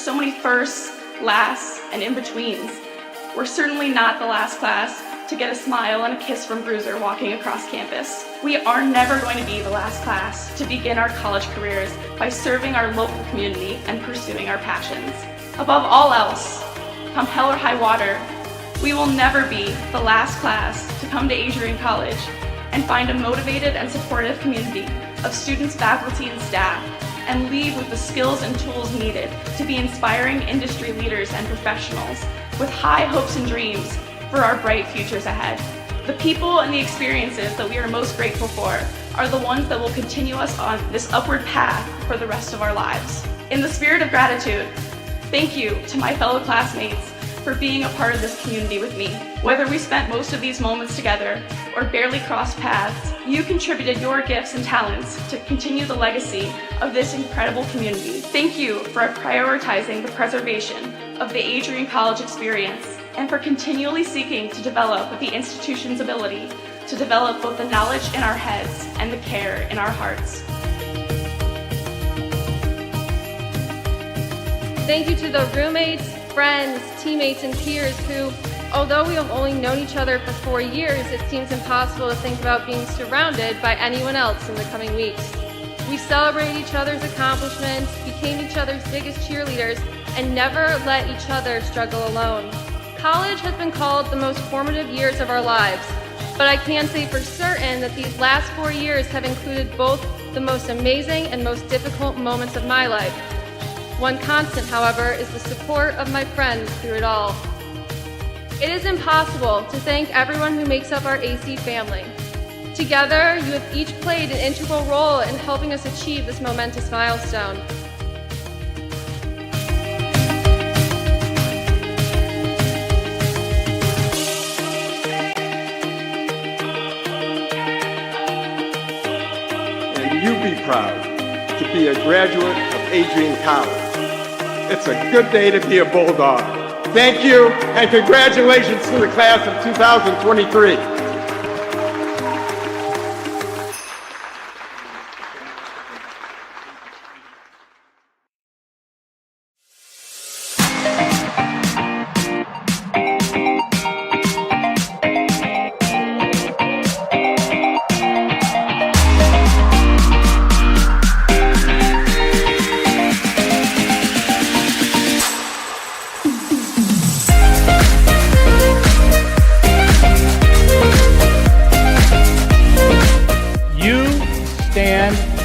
so many firsts, lasts, and in-betweens. We're certainly not the last class to get a smile and a kiss from Bruiser walking across campus. We are never going to be the last class to begin our college careers by serving our local community and pursuing our passions. Above all else, come hell or high water, we will never be the last class to come to Adrian College and find a motivated and supportive community of students, faculty, and staff, and leave with the skills and tools needed to be inspiring industry leaders and professionals with high hopes and dreams for our bright futures ahead. The people and the experiences that we are most grateful for are the ones that will continue us on this upward path for the rest of our lives. In the spirit of gratitude, thank you to my fellow classmates for being a part of this community with me. Whether we spent most of these moments together or barely crossed paths, you contributed your gifts and talents to continue the legacy of this incredible community. Thank you for prioritizing the preservation of the Adrian College experience and for continually seeking to develop the institution's ability to develop both the knowledge in our heads and the care in our hearts. Thank you to the roommates, friends, teammates, and peers who, although we have only known each other for 4 years, it seems impossible to think about being surrounded by anyone else in the coming weeks. We celebrated each other's accomplishments, became each other's biggest cheerleaders, and never let each other struggle alone. College has been called the most formative years of our lives, but I can say for certain that these last 4 years have included both the most amazing and most difficult moments of my life. One constant, however, is the support of my friends through it all. It is impossible to thank everyone who makes up our AC family. Together, you have each played an integral role in helping us achieve this momentous milestone. And you be proud to be a graduate of Adrian College. It's a good day to be a Bulldog. Thank you, and congratulations to the class of 2023.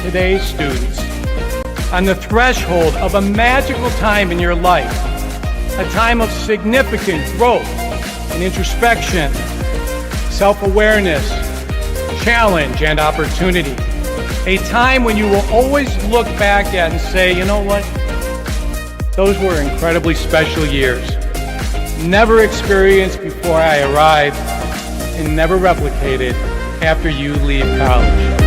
Today's students on the threshold of a magical time in your life, a time of significant growth and introspection, self-awareness, challenge, and opportunity. A time when you will always look back at and say, you know what? Those were incredibly special years. Never experienced before I arrived and never replicated after you leave college.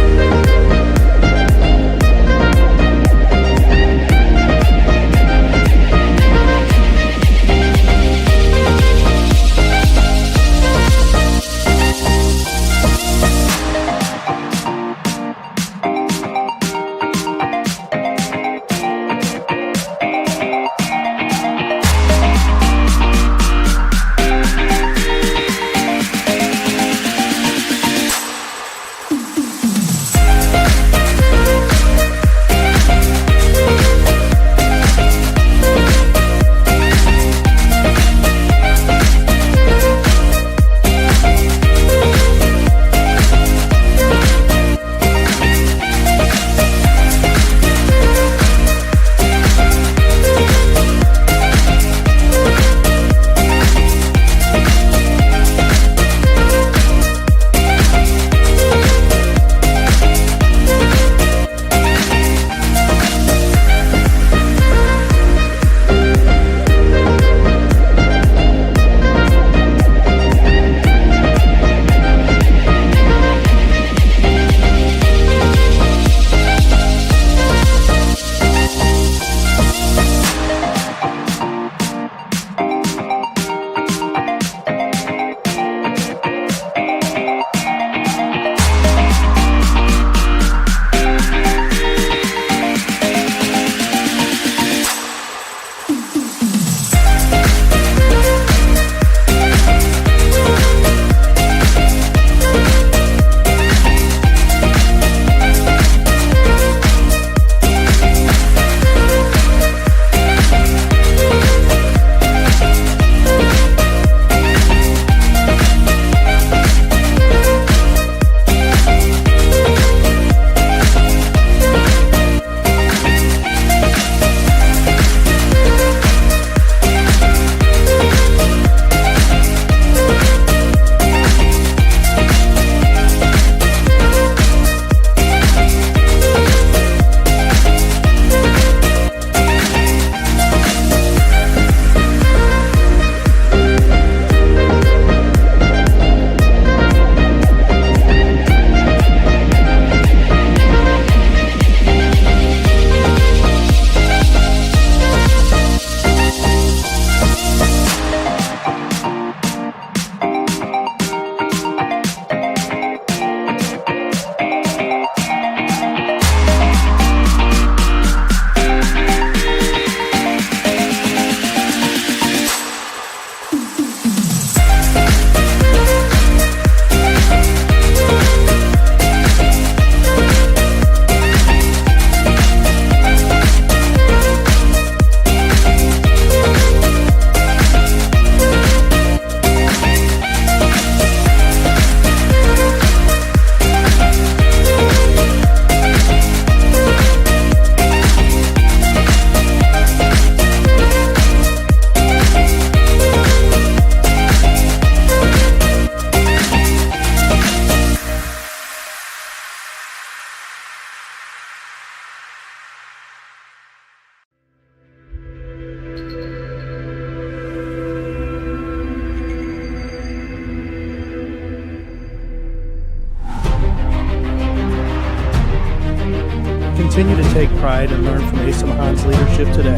Continue to take pride and learn from Asa Mahan's leadership today.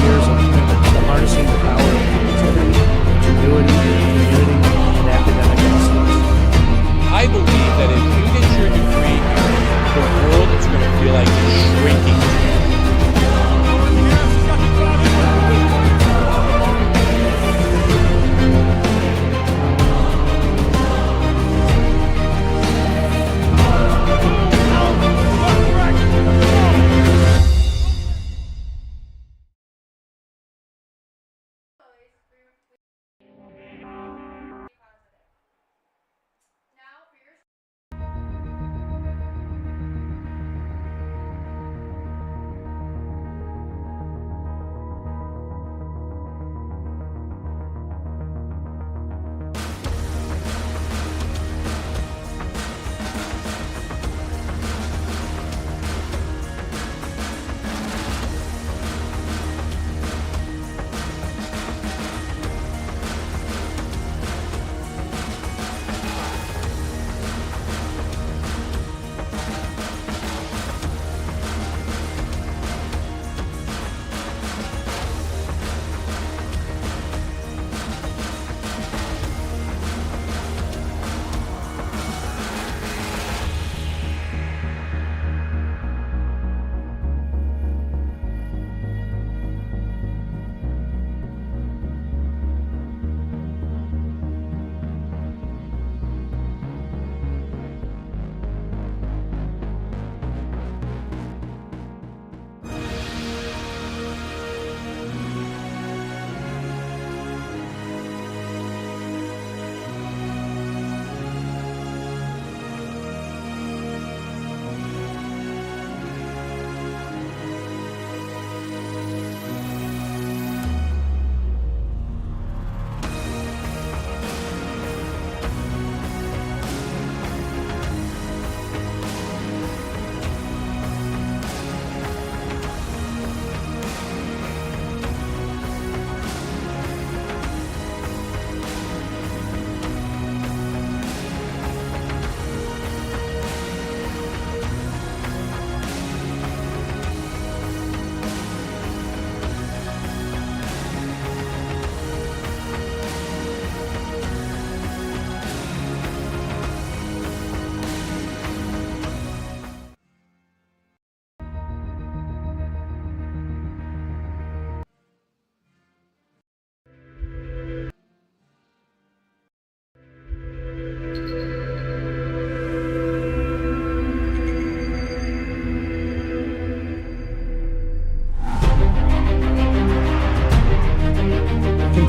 Years of commitment to harnessing the power of creativity, ingenuity, community, and academic excellence. I believe that if you get your degree, the world is going to feel like it's shrinking.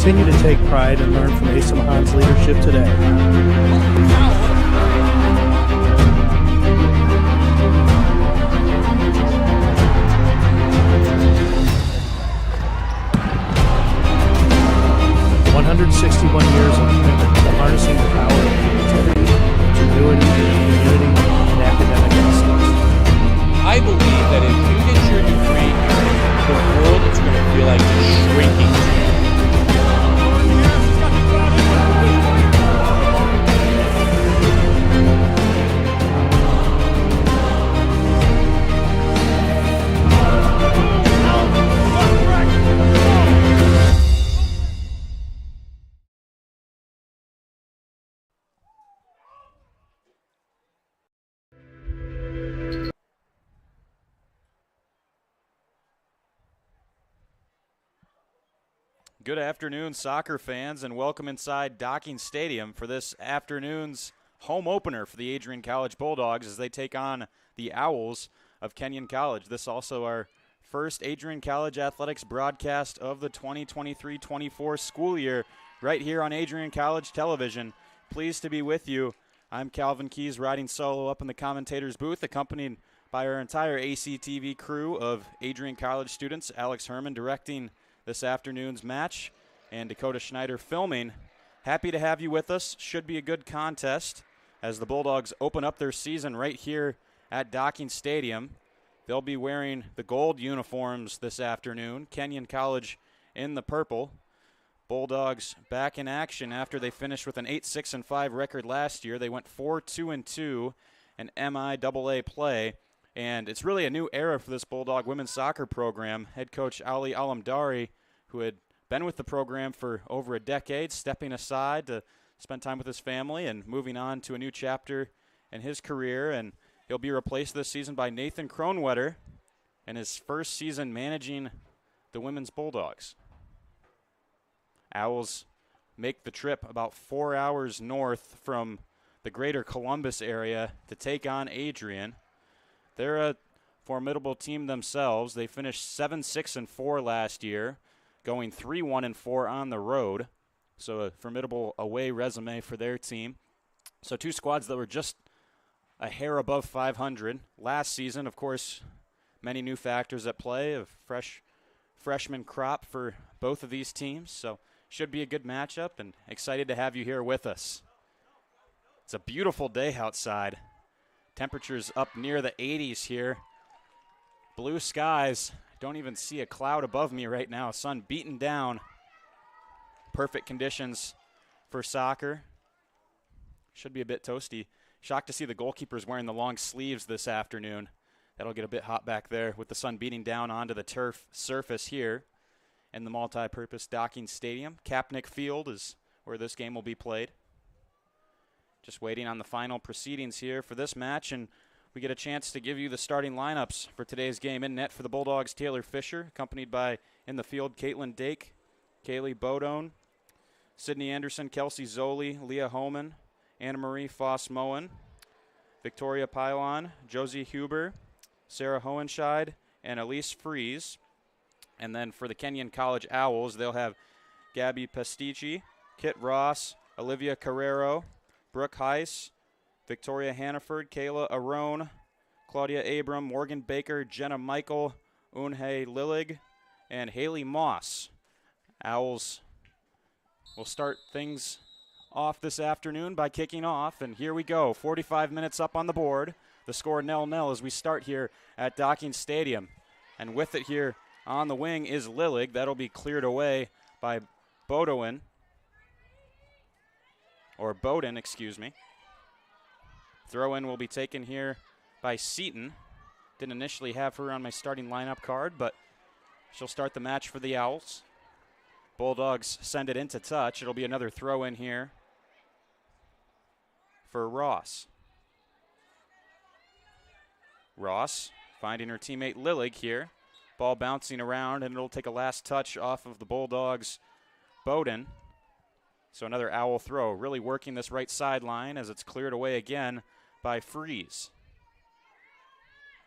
Continue to take pride and learn from Asa Mahan's leadership today. 161 years of commitment to harnessing the power of creativity, ingenuity, community, and academic excellence. I believe that if you get your degree, the world is going to feel like it's shrinking. Good afternoon, soccer fans, and welcome inside Docking Stadium for this afternoon's home opener for the Adrian College Bulldogs as they take on the Owls of Kenyon College. This also our first Adrian College athletics broadcast of the 2023-24 school year right here on Adrian College Television. Pleased to be with you. I'm Calvin Keys, riding solo up in the commentator's booth, accompanied by our entire ACTV crew of Adrian College students. Alex Herman directing this afternoon's match, and Dakota Schneider filming. Happy to have you with us. Should be a good contest as the Bulldogs open up their season right here at Docking Stadium. They'll be wearing the gold uniforms this afternoon. Kenyon College in the purple. Bulldogs back in action after they finished with an 8-6-5 record last year. They went 4-2-2 in MIAA play, and it's really a new era for this Bulldog women's soccer program. Head coach Ali Alamdari, who had been with the program for over a decade, stepping aside to spend time with his family and moving on to a new chapter in his career, and he'll be replaced this season by Nathan Kronwetter in his first season managing the women's Bulldogs. Owls make the trip about 4 hours north from the greater Columbus area to take on Adrian. They're a formidable team themselves. They finished 7-6-4 last year, going 3-1-4 on the road. So a formidable away resume for their team. So two squads that were just a hair above 500 last season. Of course, many new factors at play, a freshman crop for both of these teams. So should be a good matchup, and excited to have you here with us. It's a beautiful day outside. Temperatures up near the 80s here. Blue skies. Don't even see a cloud above me right now. Sun beaten down. Perfect conditions for soccer. Should be a bit toasty. Shocked to see the goalkeepers wearing the long sleeves this afternoon. That'll get a bit hot back there with the sun beating down onto the turf surface here in the multi-purpose docking stadium. Kapnick Field is where this game will be played. Just waiting on the final proceedings here for this match, and we get a chance to give you the starting lineups for today's game. In net for the Bulldogs, Taylor Fisher, accompanied by, in the field, Caitlin Dake, Kaylee Bodone, Sydney Anderson, Kelsey Zoli, Leah Homan, Anna-Marie Foss-Moen, Victoria Pylon, Josie Huber, Sarah Hohenscheid, and Elise Fries. And then for the Kenyon College Owls, they'll have Gabby Pastici, Kit Ross, Olivia Carrero, Brooke Heiss, Victoria Hannaford, Kayla Arone, Claudia Abram, Morgan Baker, Jenna Michael, Unhe Lillig, and Haley Moss. Owls will start things off this afternoon by kicking off, and here we go. 45 minutes up on the board. The score 0-0 as we start here at Docking Stadium. And with it here on the wing is Lillig. That'll be cleared away by Bowden, excuse me. Throw-in will be taken here by Seaton. Didn't initially have her on my starting lineup card, but she'll start the match for the Owls. Bulldogs send it into touch. It'll be another throw-in here for Ross. Ross finding her teammate Lillig here. Ball bouncing around, and it'll take a last touch off of the Bulldogs' Bowden. So another Owl throw, really working this right sideline as it's cleared away again by Fries.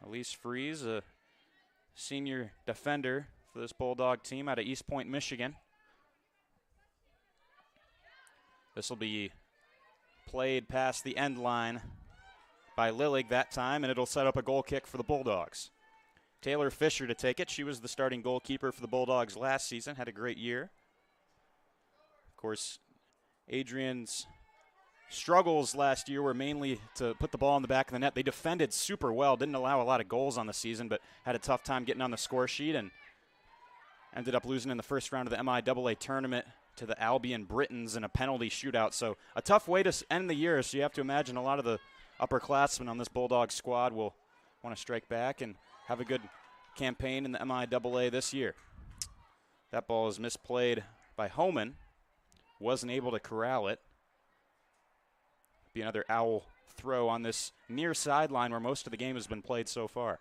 Elise Fries, a senior defender for this Bulldog team out of East Point, Michigan. This will be played past the end line by Lillig that time, and it'll set up a goal kick for the Bulldogs. Taylor Fisher to take it. She was the starting goalkeeper for the Bulldogs last season, had a great year. Of course, Adrian's struggles last year were mainly to put the ball in the back of the net. They defended super well, didn't allow a lot of goals on the season, but had a tough time getting on the score sheet and ended up losing in the first round of the MIAA tournament to the Albion Britons in a penalty shootout. So a tough way to end the year, so you have to imagine a lot of the upperclassmen on this Bulldog squad will want to strike back and have a good campaign in the MIAA this year. That ball is misplayed by Homan. Wasn't able to corral it. Be another Owl throw on this near sideline where most of the game has been played so far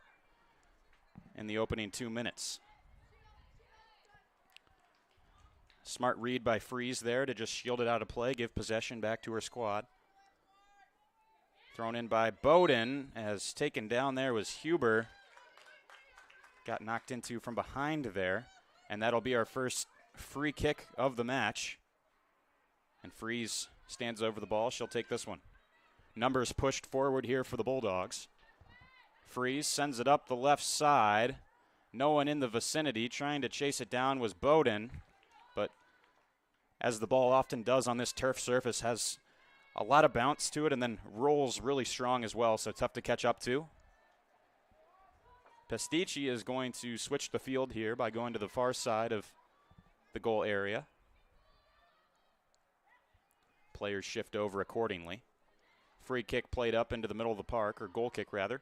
in the opening 2 minutes. Smart read by Fries there to just shield it out of play, give possession back to her squad. Thrown in by Bowden, as taken down there was Huber. Got knocked into from behind there, and that'll be our first free kick of the match. And Fries stands over the ball. She'll take this one. Numbers pushed forward here for the Bulldogs. Fries sends it up the left side. No one in the vicinity. Trying to chase it down was Bowden, but as the ball often does on this turf surface, has a lot of bounce to it and then rolls really strong as well, so tough to catch up to. Pastici is going to switch the field here by going to the far side of the goal area. Players shift over accordingly. Free kick played up into the middle of the park, or goal kick rather.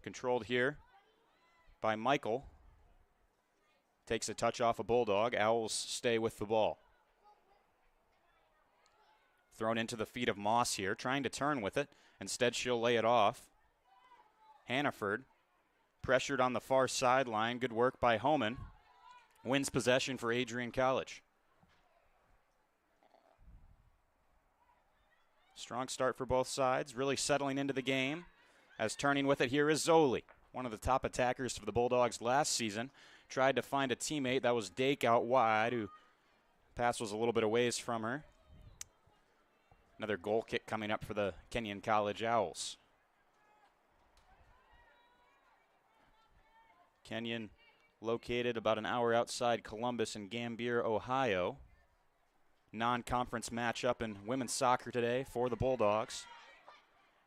Controlled here by Michael. Takes a touch off a Bulldog. Owls stay with the ball. Thrown into the feet of Moss here, trying to turn with it. Instead, she'll lay it off. Hannaford pressured on the far sideline. Good work by Homan. Wins possession for Adrian College. Strong start for both sides, really settling into the game. As turning with it here is Zoli, one of the top attackers for the Bulldogs last season. Tried to find a teammate. That was Dake out wide, who pass was a little bit a ways from her. Another goal kick coming up for the Kenyon College Owls. Kenyon located about an hour outside Columbus in Gambier, Ohio. Non-conference matchup in women's soccer today for the Bulldogs.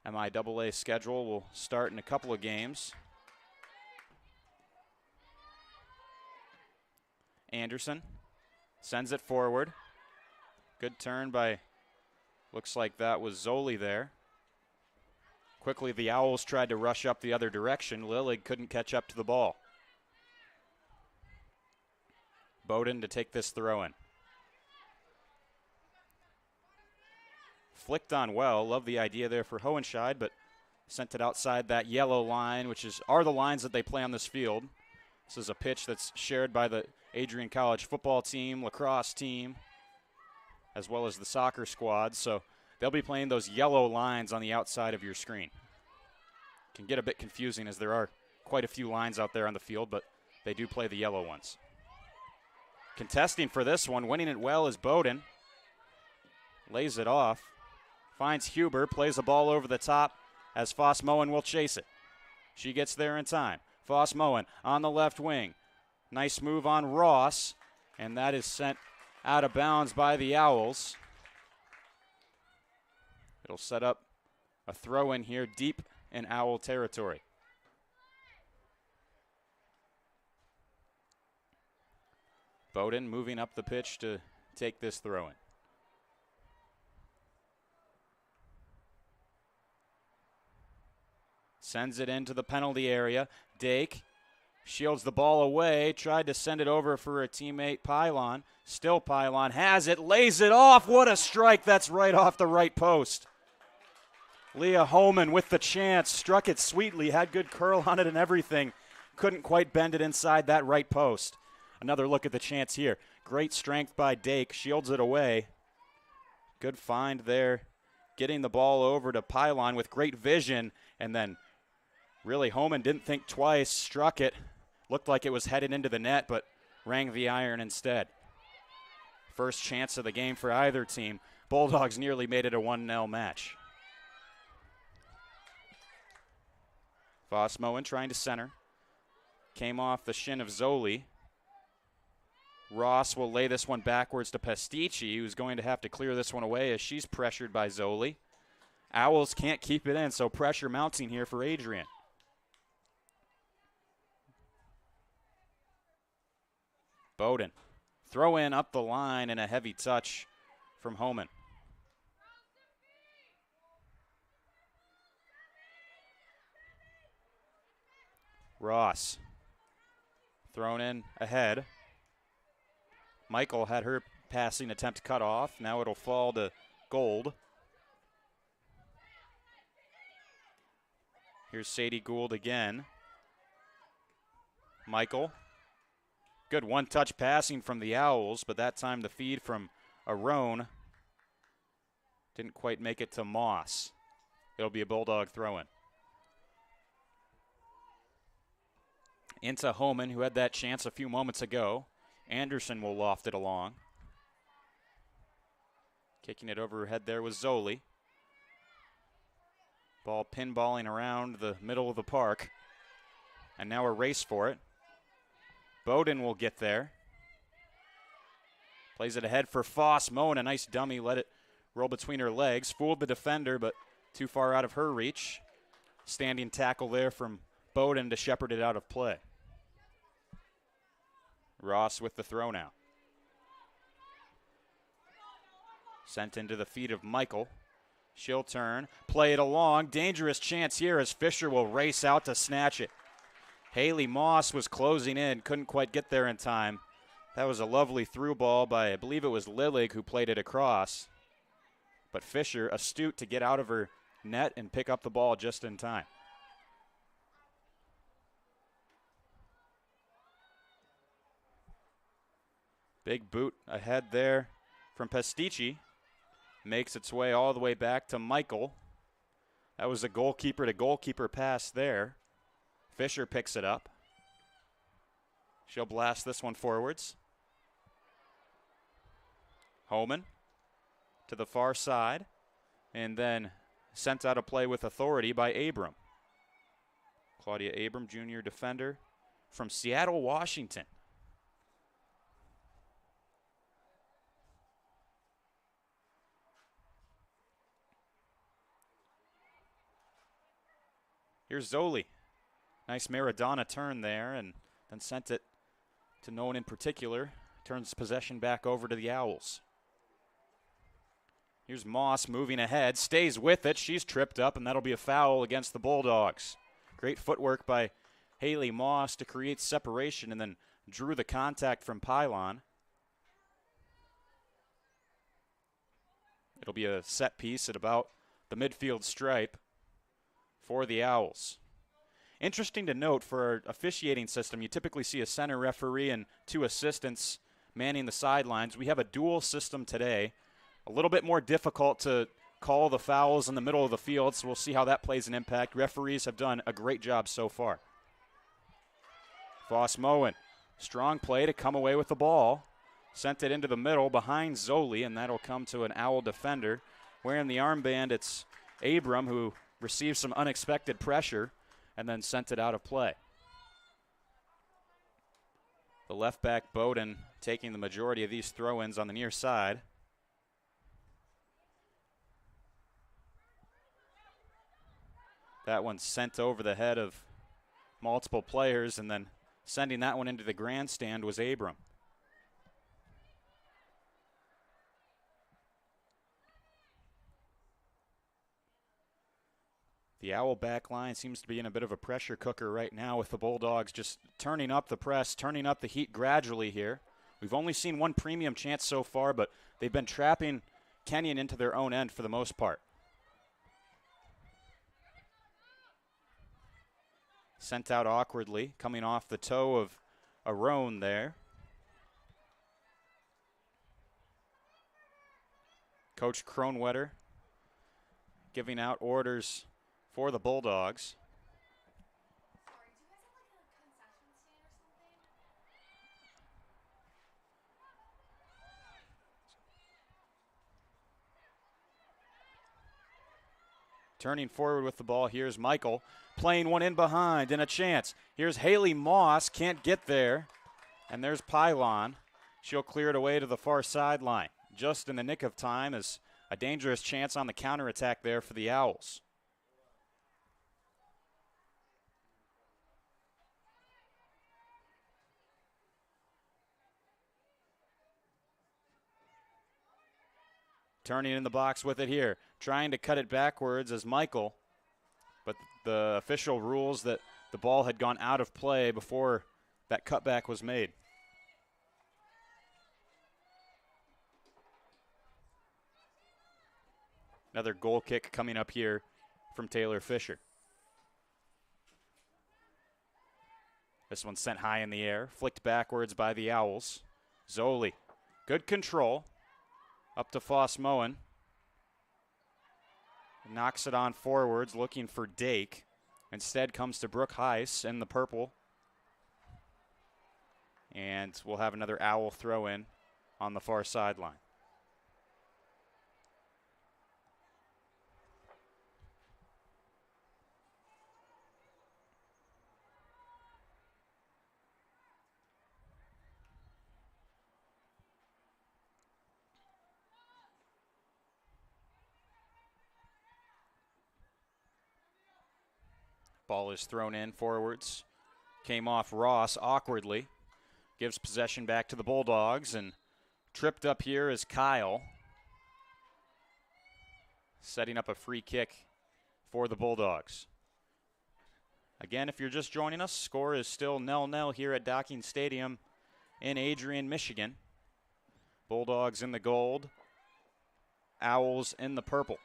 MIAA schedule will start in a couple of games. Anderson sends it forward. Good turn by, looks like that was Zoli there. Quickly the Owls tried to rush up the other direction. Lillig couldn't catch up to the ball. Bowden to take this throw in. Flicked on well. Love the idea there for Hohenscheid, but sent it outside that yellow line, which are the lines that they play on this field. This is a pitch that's shared by the Adrian College football team, lacrosse team, as well as the soccer squad. So they'll be playing those yellow lines on the outside of your screen. Can get a bit confusing as there are quite a few lines out there on the field, but they do play the yellow ones. Contesting for this one, winning it well is Bowden. Lays it off. Finds Huber, plays a ball over the top as Foss Moen will chase it. She gets there in time. Foss Moen on the left wing. Nice move on Ross, and that is sent out of bounds by the Owls. It'll set up a throw in here deep in Owl territory. Bowden moving up the pitch to take this throw in. Sends it into the penalty area. Dake shields the ball away, tried to send it over for a teammate, Pylon. Still Pylon has it, lays it off. What a strike. That's right off the right post. Leah Holman with the chance, struck it sweetly, had good curl on it and everything. Couldn't quite bend it inside that right post. Another look at the chance here. Great strength by Dake, shields it away. Good find there, getting the ball over to Pylon with great vision, and then really Homan didn't think twice, struck it. Looked like it was headed into the net, but rang the iron instead. First chance of the game for either team. Bulldogs nearly made it a 1-0 match. Foss Moen trying to center. Came off the shin of Zoli. Ross will lay this one backwards to Pastici, who's going to have to clear this one away as she's pressured by Zoli. Owls can't keep it in, so pressure mounting here for Adrian. Bowden. Throw in up the line and a heavy touch from Homan. Ross. Thrown in ahead. Michael had her passing attempt cut off. Now it'll fall to Gold. Here's Sadie Gould again. Michael. Good one-touch passing from the Owls, but that time the feed from Arone didn't quite make it to Moss. It'll be a Bulldog throw-in. Into Homan, who had that chance a few moments ago. Anderson will loft it along. Kicking it overhead there was Zoli. Ball pinballing around the middle of the park. And now a race for it. Bowden will get there. Plays it ahead for Foss Moen. A nice dummy, let it roll between her legs. Fooled the defender, but too far out of her reach. Standing tackle there from Bowden to shepherd it out of play. Ross with the throw now. Sent into the feet of Michael. She'll turn, play it along. Dangerous chance here as Fisher will race out to snatch it. Haley Moss was closing in, couldn't quite get there in time. That was a lovely through ball by, I believe it was Lillig who played it across. But Fisher, astute to get out of her net and pick up the ball just in time. Big boot ahead there from Pastici. Makes its way all the way back to Michael. That was a goalkeeper to goalkeeper pass there. Fisher picks it up. She'll blast this one forwards. Homan to the far side, and then sent out of play with authority by Abram. Claudia Abram, junior defender from Seattle, Washington. Here's Zoli. Nice Maradona turn there, and then sent it to no one in particular. Turns possession back over to the Owls. Here's Moss moving ahead, stays with it. She's tripped up, and that'll be a foul against the Bulldogs. Great footwork by Haley Moss to create separation and then drew the contact from Pylon. It'll be a set piece at about the midfield stripe for the Owls. Interesting to note, for our officiating system, you typically see a center referee and 2 assistants manning the sidelines. We have a dual system today. A little bit more difficult to call the fouls in the middle of the field, so we'll see how that plays an impact. Referees have done a great job so far. Voss Moen, strong play to come away with the ball. Sent it into the middle behind Zoli, and that'll come to an Owl defender. Wearing the armband, it's Abram, who received some unexpected pressure and then sent it out of play. The left back Bowden taking the majority of these throw-ins on the near side. That one sent over the head of multiple players, and then sending that one into the grandstand was Abram. The Owl back line seems to be in a bit of a pressure cooker right now, with the Bulldogs just turning up the press, turning up the heat gradually here. We've only seen one premium chance so far, but they've been trapping Kenyon into their own end for the most part. Sent out awkwardly, coming off the toe of Arone there. Coach Kronwetter giving out orders for the Bulldogs. Turning forward with the ball, here's Michael. Playing one in behind and a chance. Here's Haley Moss, can't get there. And there's Pylon. She'll clear it away to the far sideline. Just in the nick of time, as a dangerous chance on the counterattack there for the Owls. Turning in the box with it here. Trying to cut it backwards as Michael. But the official rules that the ball had gone out of play before that cutback was made. Another goal kick coming up here from Taylor Fisher. This one sent high in the air, flicked backwards by the Owls. Zoli, good control. Up to Voss Moen. Knocks it on forwards, looking for Dake. Instead comes to Brooke Heiss in the purple. And we'll have another Owl throw in on the far sideline. Ball is thrown in forwards. Came off Ross awkwardly. Gives possession back to the Bulldogs, and tripped up here is Kyle. Setting up a free kick for the Bulldogs. Again, if you're just joining us, score is still 0-0 here at Docking Stadium in Adrian, Michigan. Bulldogs in the gold, Owls in the purple.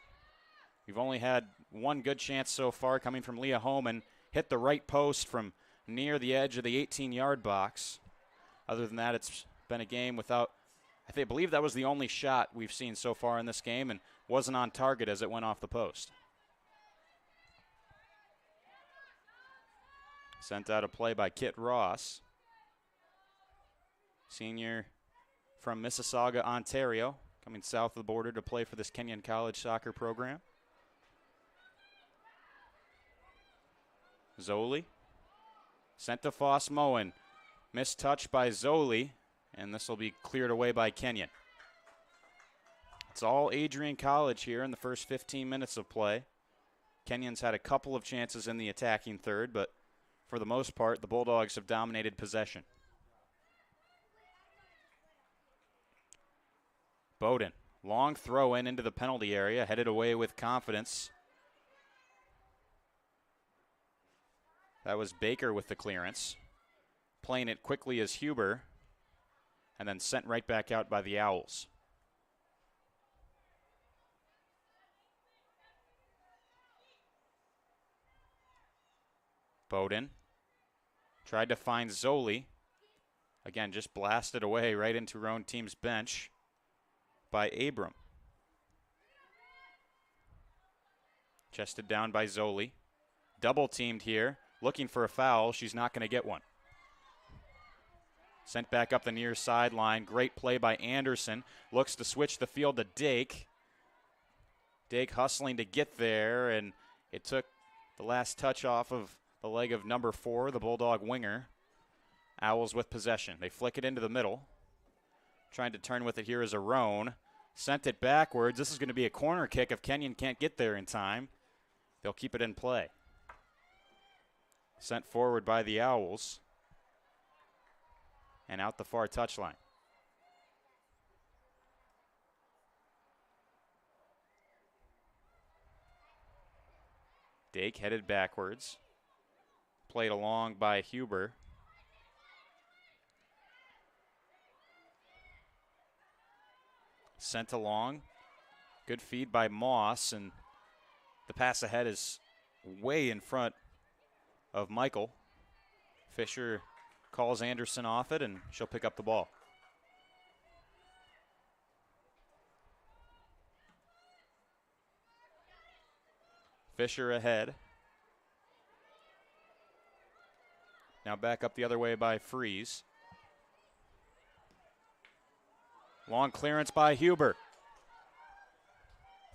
We've only had one good chance so far, coming from Leah Homan. Hit the right post from near the edge of the 18-yard box. Other than that, it's been a game without, I believe that was the only shot we've seen so far in this game, and wasn't on target as it went off the post. Sent out a play by Kit Ross, senior from Mississauga, Ontario, coming south of the border to play for this Kenyon College soccer program. Zoli sent to Foss Moen. Missed touch by Zoli, and this will be cleared away by Kenyon. It's all Adrian College here in the first 15 minutes of play. Kenyon's had a couple of chances in the attacking third, but for the most part, the Bulldogs have dominated possession. Bowden, long throw in into the penalty area, headed away with confidence. That was Baker with the clearance. Playing it quickly as Huber, and then sent right back out by the Owls. Bowden tried to find Zoli. Again, just blasted away right into her own team's bench by Abram. Chested down by Zoli. Double teamed here, looking for a foul. She's not going to get one. Sent back up the near sideline. Great play by Anderson. Looks to switch the field to Dake. Dake hustling to get there, and it took the last touch off of the leg of number 4, the Bulldog winger. Owls with possession. They flick it into the middle. Trying to turn with it here is Arone. Sent it backwards. This is going to be a corner kick if Kenyon can't get there in time. They'll keep it in play. Sent forward by the Owls. And out the far touchline. Dake headed backwards. Played along by Huber. Sent along. Good feed by Moss, and the pass ahead is way in front of Michael. Fisher calls Anderson off it, and she'll pick up the ball. Fisher ahead. Now back up the other way by Freeze. Long clearance by Huber.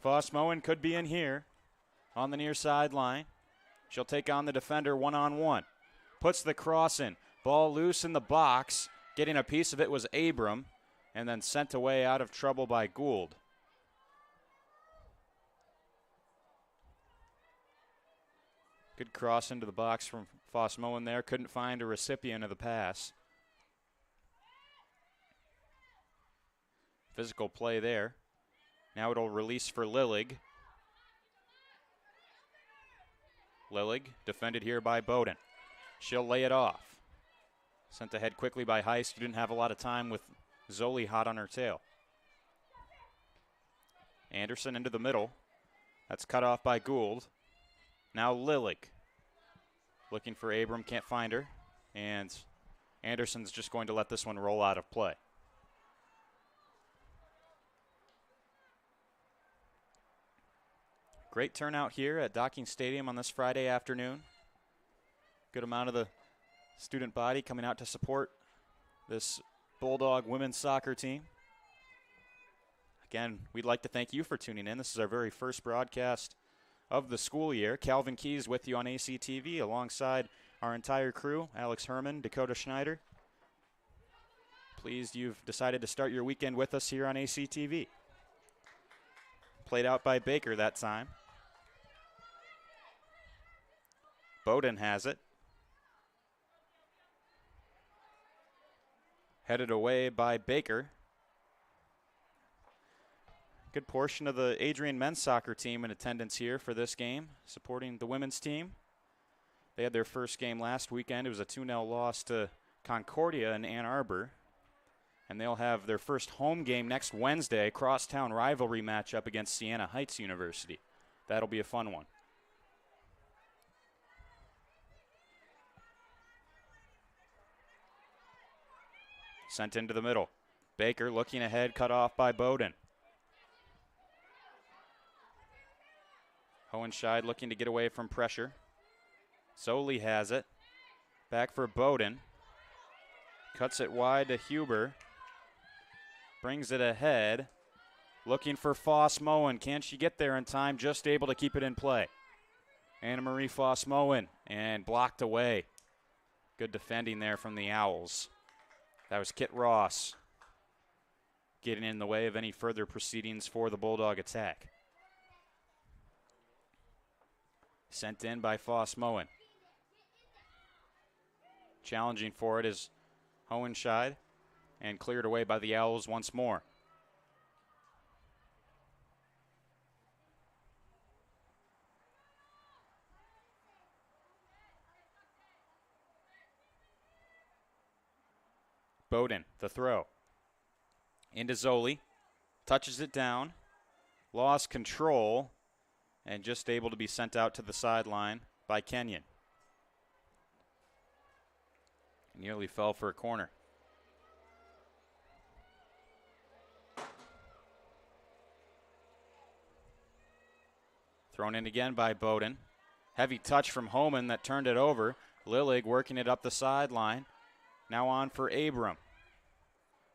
Foss Moen could be in here on the near sideline. She'll take on the defender one-on-one. Puts the cross in. Ball loose in the box. Getting a piece of it was Abram, and then sent away out of trouble by Gould. Good cross into the box from Foss Moen there. Couldn't find a recipient of the pass. Physical play there. Now it'll release for Lillig. Lillig defended here by Bowden. She'll lay it off. Sent ahead quickly by Heist, who didn't have a lot of time with Zoli hot on her tail. Anderson into the middle. That's cut off by Gould. Now Lillig. Looking for Abram, can't find her. And Anderson's just going to let this one roll out of play. Great turnout here at Docking Stadium on this Friday afternoon. Good amount of the student body coming out to support this Bulldog women's soccer team. Again, we'd like to thank you for tuning in. This is our very first broadcast of the school year. Calvin Keys with you on ACTV alongside our entire crew, Alex Herman, Dakota Schneider. Pleased you've decided to start your weekend with us here on ACTV. Played out by Baker that time. Bowden has it. Headed away by Baker. Good portion of the Adrian men's soccer team in attendance here for this game, supporting the women's team. They had their first game last weekend. It was a 2-0 loss to Concordia in Ann Arbor. And they'll have their first home game next Wednesday, crosstown rivalry matchup against Siena Heights University. That'll be a fun one. Sent into the middle. Baker looking ahead, cut off by Bowden. Hohenscheid looking to get away from pressure. Zoli has it. Back for Bowden. Cuts it wide to Huber. Brings it ahead. Looking for Foss-Moen. Can she get there in time? Just able to keep it in play. Anna-Marie Foss-Moen. And blocked away. Good defending there from the Owls. That was Kit Ross getting in the way of any further proceedings for the Bulldog attack. Sent in by Foss-Moen. Challenging for it is Hohenscheid, and cleared away by the Owls once more. Bowden, the throw. Into Zoli. Touches it down. Lost control. And just able to be sent out to the sideline by Kenyon. Nearly fell for a corner. Thrown in again by Bowden. Heavy touch from Homan that turned it over. Lillig working it up the sideline. Now on for Abram.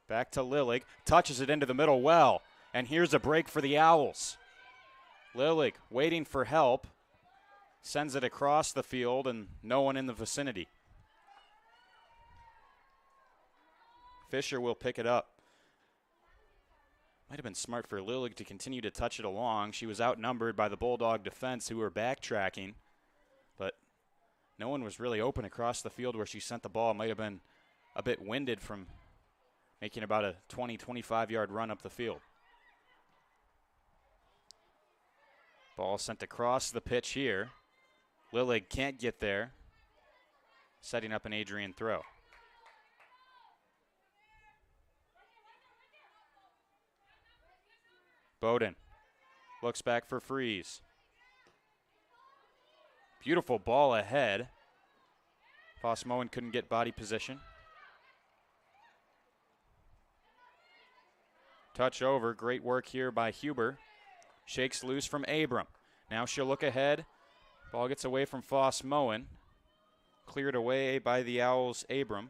Back to Lillig. Touches it into the middle well. And here's a break for the Owls. Lillig waiting for help. Sends it across the field and no one in the vicinity. Fisher will pick it up. Might have been smart for Lillig to continue to touch it along. She was outnumbered by the Bulldog defense who were backtracking. But no one was really open across the field where she sent the ball. Might have been a bit winded from making about a 20, 25-yard run up the field. Ball sent across the pitch here. Lillig can't get there. Setting up an Adrian throw. Bowden looks back for Freeze. Beautiful ball ahead. Foss-Moen couldn't get body position. Touch over. Great work here by Huber. Shakes loose from Abram. Now she'll look ahead. Ball gets away from Foss-Moen. Cleared away by the Owls' Abram.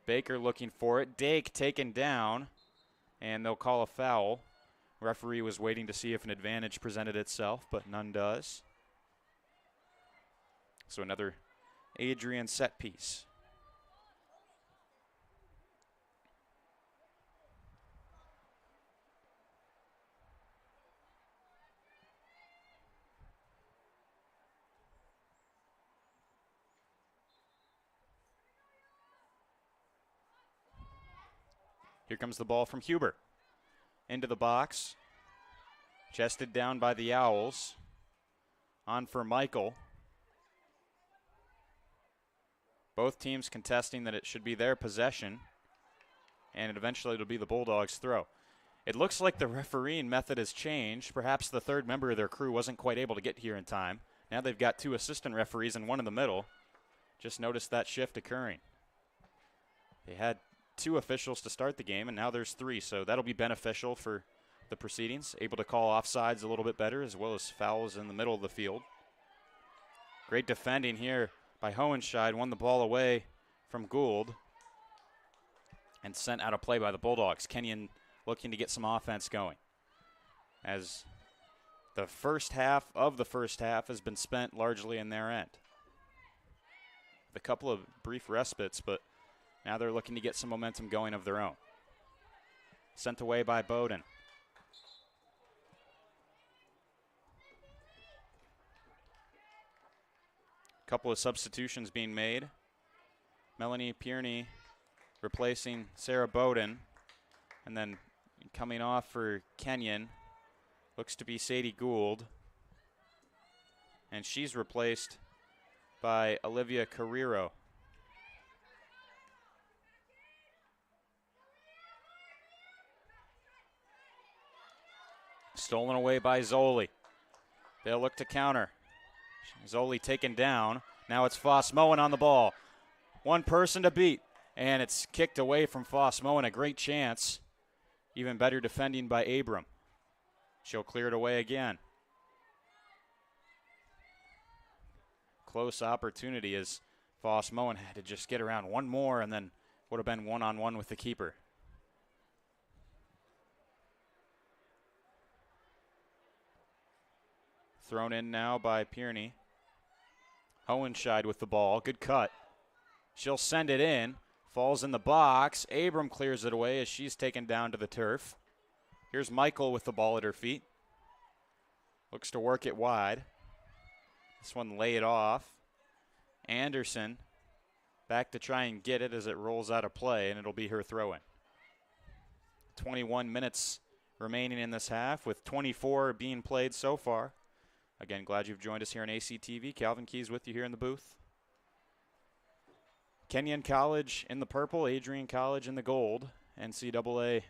Baker looking for it. Dake taken down. And they'll call a foul. Referee was waiting to see if an advantage presented itself, but none does. So another Adrian set piece. Here comes the ball from Huber. Into the box. Chested down by the Owls. On for Michael. Both teams contesting that it should be their possession. And eventually it'll be the Bulldogs' throw. It looks like the refereeing method has changed. Perhaps the third member of their crew wasn't quite able to get here in time. Now they've got two assistant referees and one in the middle. Just noticed that shift occurring. They had two officials to start the game, and now there's three, so that'll be beneficial for the proceedings. Able to call offsides a little bit better, as well as fouls in the middle of the field. Great defending here by Hohenscheid. Won the ball away from Gould and sent out of play by the Bulldogs. Kenyon looking to get some offense going, as the first half of the first half has been spent largely in their end. A couple of brief respites, but now they're looking to get some momentum going of their own. Sent away by Bowden. Couple of substitutions being made. Melanie Pierney replacing Sarah Bowden. And then coming off for Kenyon looks to be Sadie Gould. And she's replaced by Olivia Carrero. Stolen away by Zoli. They'll look to counter. Zoli taken down. Now it's Foss Moen on the ball. One person to beat. And it's kicked away from Foss Moen. A great chance. Even better defending by Abram. She'll clear it away again. Close opportunity as Foss Moen had to just get around one more and then would have been one-on-one with the keeper. Thrown in now by Pierney. Hohenscheid with the ball. Good cut. She'll send it in. Falls in the box. Abram clears it away as she's taken down to the turf. Here's Michael with the ball at her feet. Looks to work it wide. This one laid off. Anderson back to try and get it as it rolls out of play, and it'll be her throw-in. 21 minutes remaining in this half with 24 being played so far. Again, glad you've joined us here on ACTV. Calvin Keys with you here in the booth. Kenyon College in the purple, Adrian College in the gold. NCAA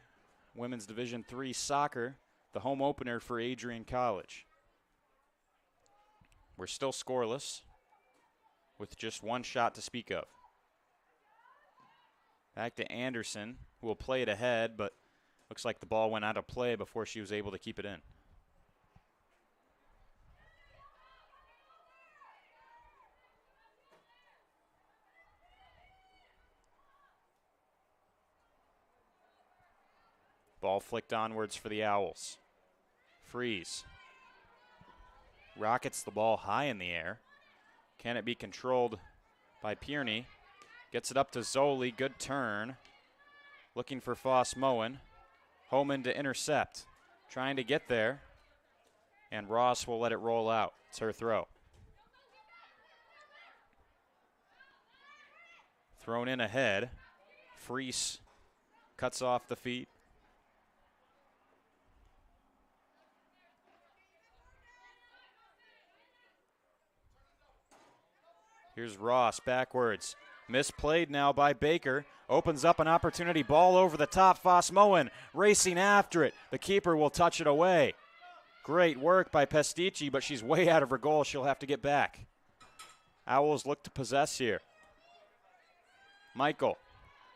Women's Division III Soccer, the home opener for Adrian College. We're still scoreless with just one shot to speak of. Back to Anderson, who will play it ahead, but looks like the ball went out of play before she was able to keep it in. Ball flicked onwards for the Owls. Freeze. Rockets the ball high in the air. Can it be controlled by Pierney? Gets it up to Zoli. Good turn. Looking for Foss Moen. Homan to intercept. Trying to get there. And Ross will let it roll out. It's her throw. Thrown in ahead. Freese cuts off the feet. Here's Ross backwards. Misplayed now by Baker. Opens up an opportunity. Ball over the top. Foss Moen racing after it. The keeper will touch it away. Great work by Pestici, but she's way out of her goal. She'll have to get back. Owls look to possess here. Michael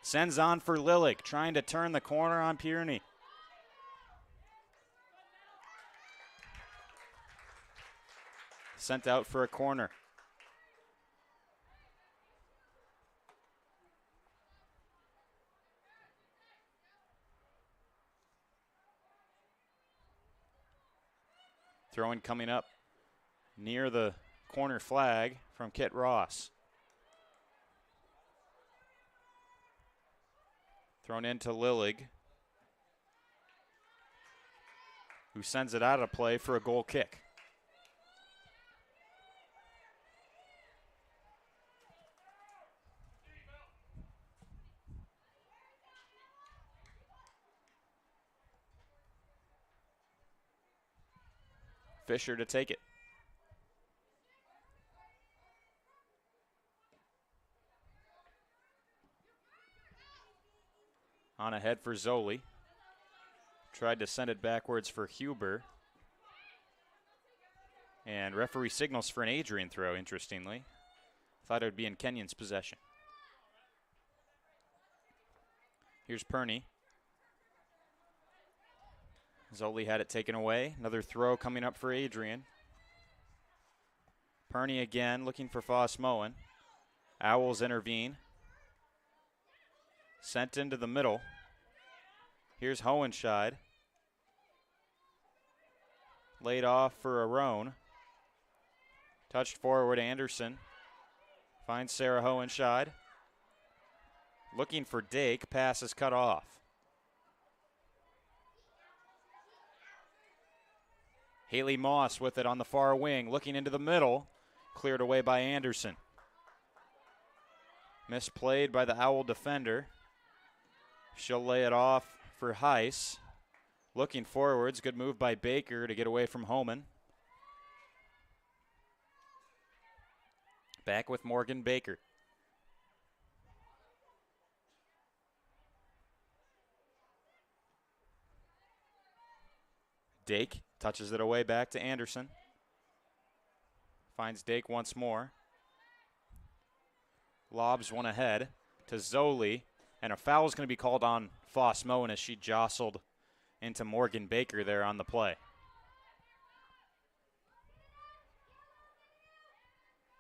sends on for Lillig, trying to turn the corner on Pierney. Sent out for a corner. Throwing coming up near the corner flag from Kit Ross. Thrown into Lillig, who sends it out of play for a goal kick. Fisher to take it. On ahead for Zoli. Tried to send it backwards for Huber. And referee signals for an Adrian throw, interestingly. Thought it would be in Kenyon's possession. Here's Perney. Zoli had it taken away. Another throw coming up for Adrian. Perney again looking for Foss Moen. Owls intervene. Sent into the middle. Here's Hohenscheid. Laid off for Arone. Touched forward Anderson. Finds Sarah Hohenscheid. Looking for Dake. Pass is cut off. Haley Moss with it on the far wing, looking into the middle. Cleared away by Anderson. Misplayed by the Owl defender. She'll lay it off for Heiss. Looking forwards, good move by Baker to get away from Homan. Back with Morgan Baker. Dake touches it away back to Anderson. Finds Dake once more. Lobs one ahead to Zoli. And a foul is going to be called on Foss Moen as she jostled into Morgan Baker there on the play.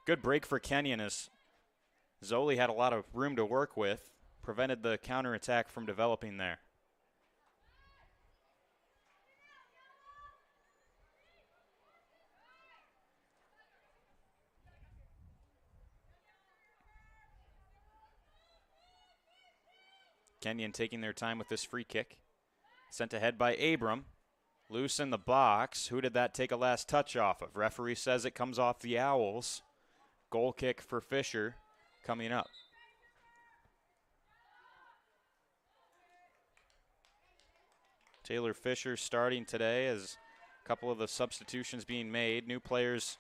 Good break for Kenyon as Zoli had a lot of room to work with. Prevented the counterattack from developing there. Kenyon taking their time with this free kick. Sent ahead by Abram. Loose in the box. Who did that take a last touch off of? Referee says it comes off the Owls. Goal kick for Fisher coming up. Taylor Fisher starting today as a couple of the substitutions being made. New players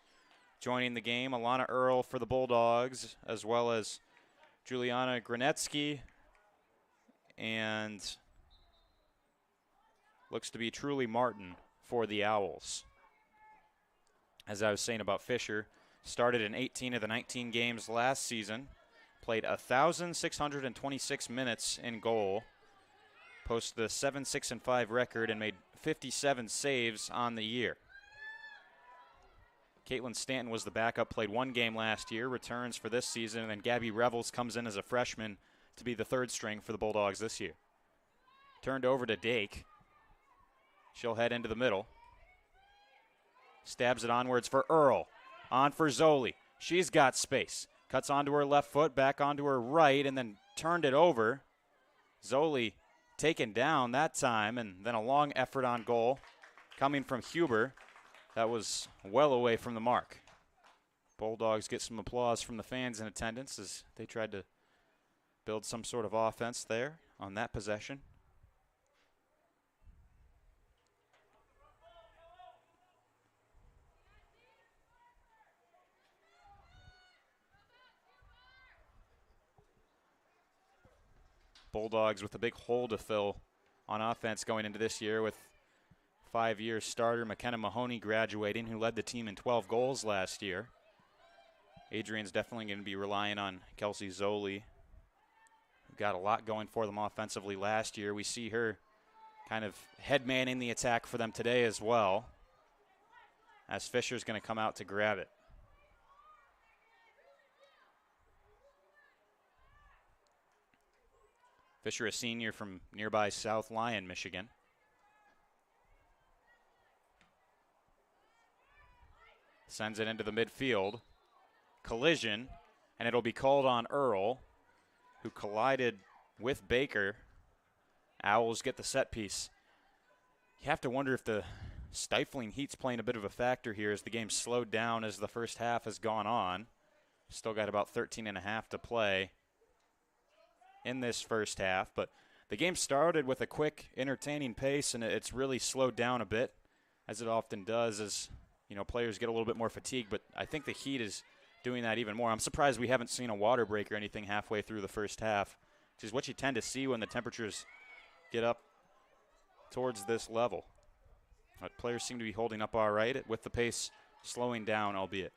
joining the game. Alana Earl for the Bulldogs, as well as Juliana Granetsky. And looks to be Truly Martin for the Owls. As I was saying about Fisher, started in 18 of the 19 games last season, played 1,626 minutes in goal, posted a 7-6-5 record, and made 57 saves on the year. Caitlin Stanton was the backup, played one game last year, returns for this season, and then Gabby Revels comes in as a freshman to be the third string for the Bulldogs this year. Turned over to Dake. She'll head into the middle. Stabs it onwards for Earl. On for Zoli. She's got space. Cuts onto her left foot, back onto her right, and then turned it over. Zoli taken down that time, and then a long effort on goal coming from Huber. That was well away from the mark. Bulldogs get some applause from the fans in attendance as they tried to build some sort of offense there on that possession. Bulldogs with a big hole to fill on offense going into this year with 5-year starter McKenna Mahoney graduating, who led the team in 12 goals last year. Adrian's definitely going to be relying on Kelsey Zoli. Got a lot going for them offensively last year. We see her kind of head manning the attack for them today as well, as Fisher's going to come out to grab it. Fisher, a senior from nearby South Lyon, Michigan. Sends it into the midfield. Collision, and it'll be called on Earl, who collided with Baker. Owls get the set piece. You have to wonder if the stifling heat's playing a bit of a factor here as the game slowed down as the first half has gone on. Still got about 13 and a half to play in this first half, but the game started with a quick, entertaining pace, and it's really slowed down a bit, as it often does as, you know, players get a little bit more fatigued, but I think the heat is doing that even more. I'm surprised we haven't seen a water break or anything halfway through the first half, which is what you tend to see when the temperatures get up towards this level. But players seem to be holding up all right with the pace slowing down, albeit.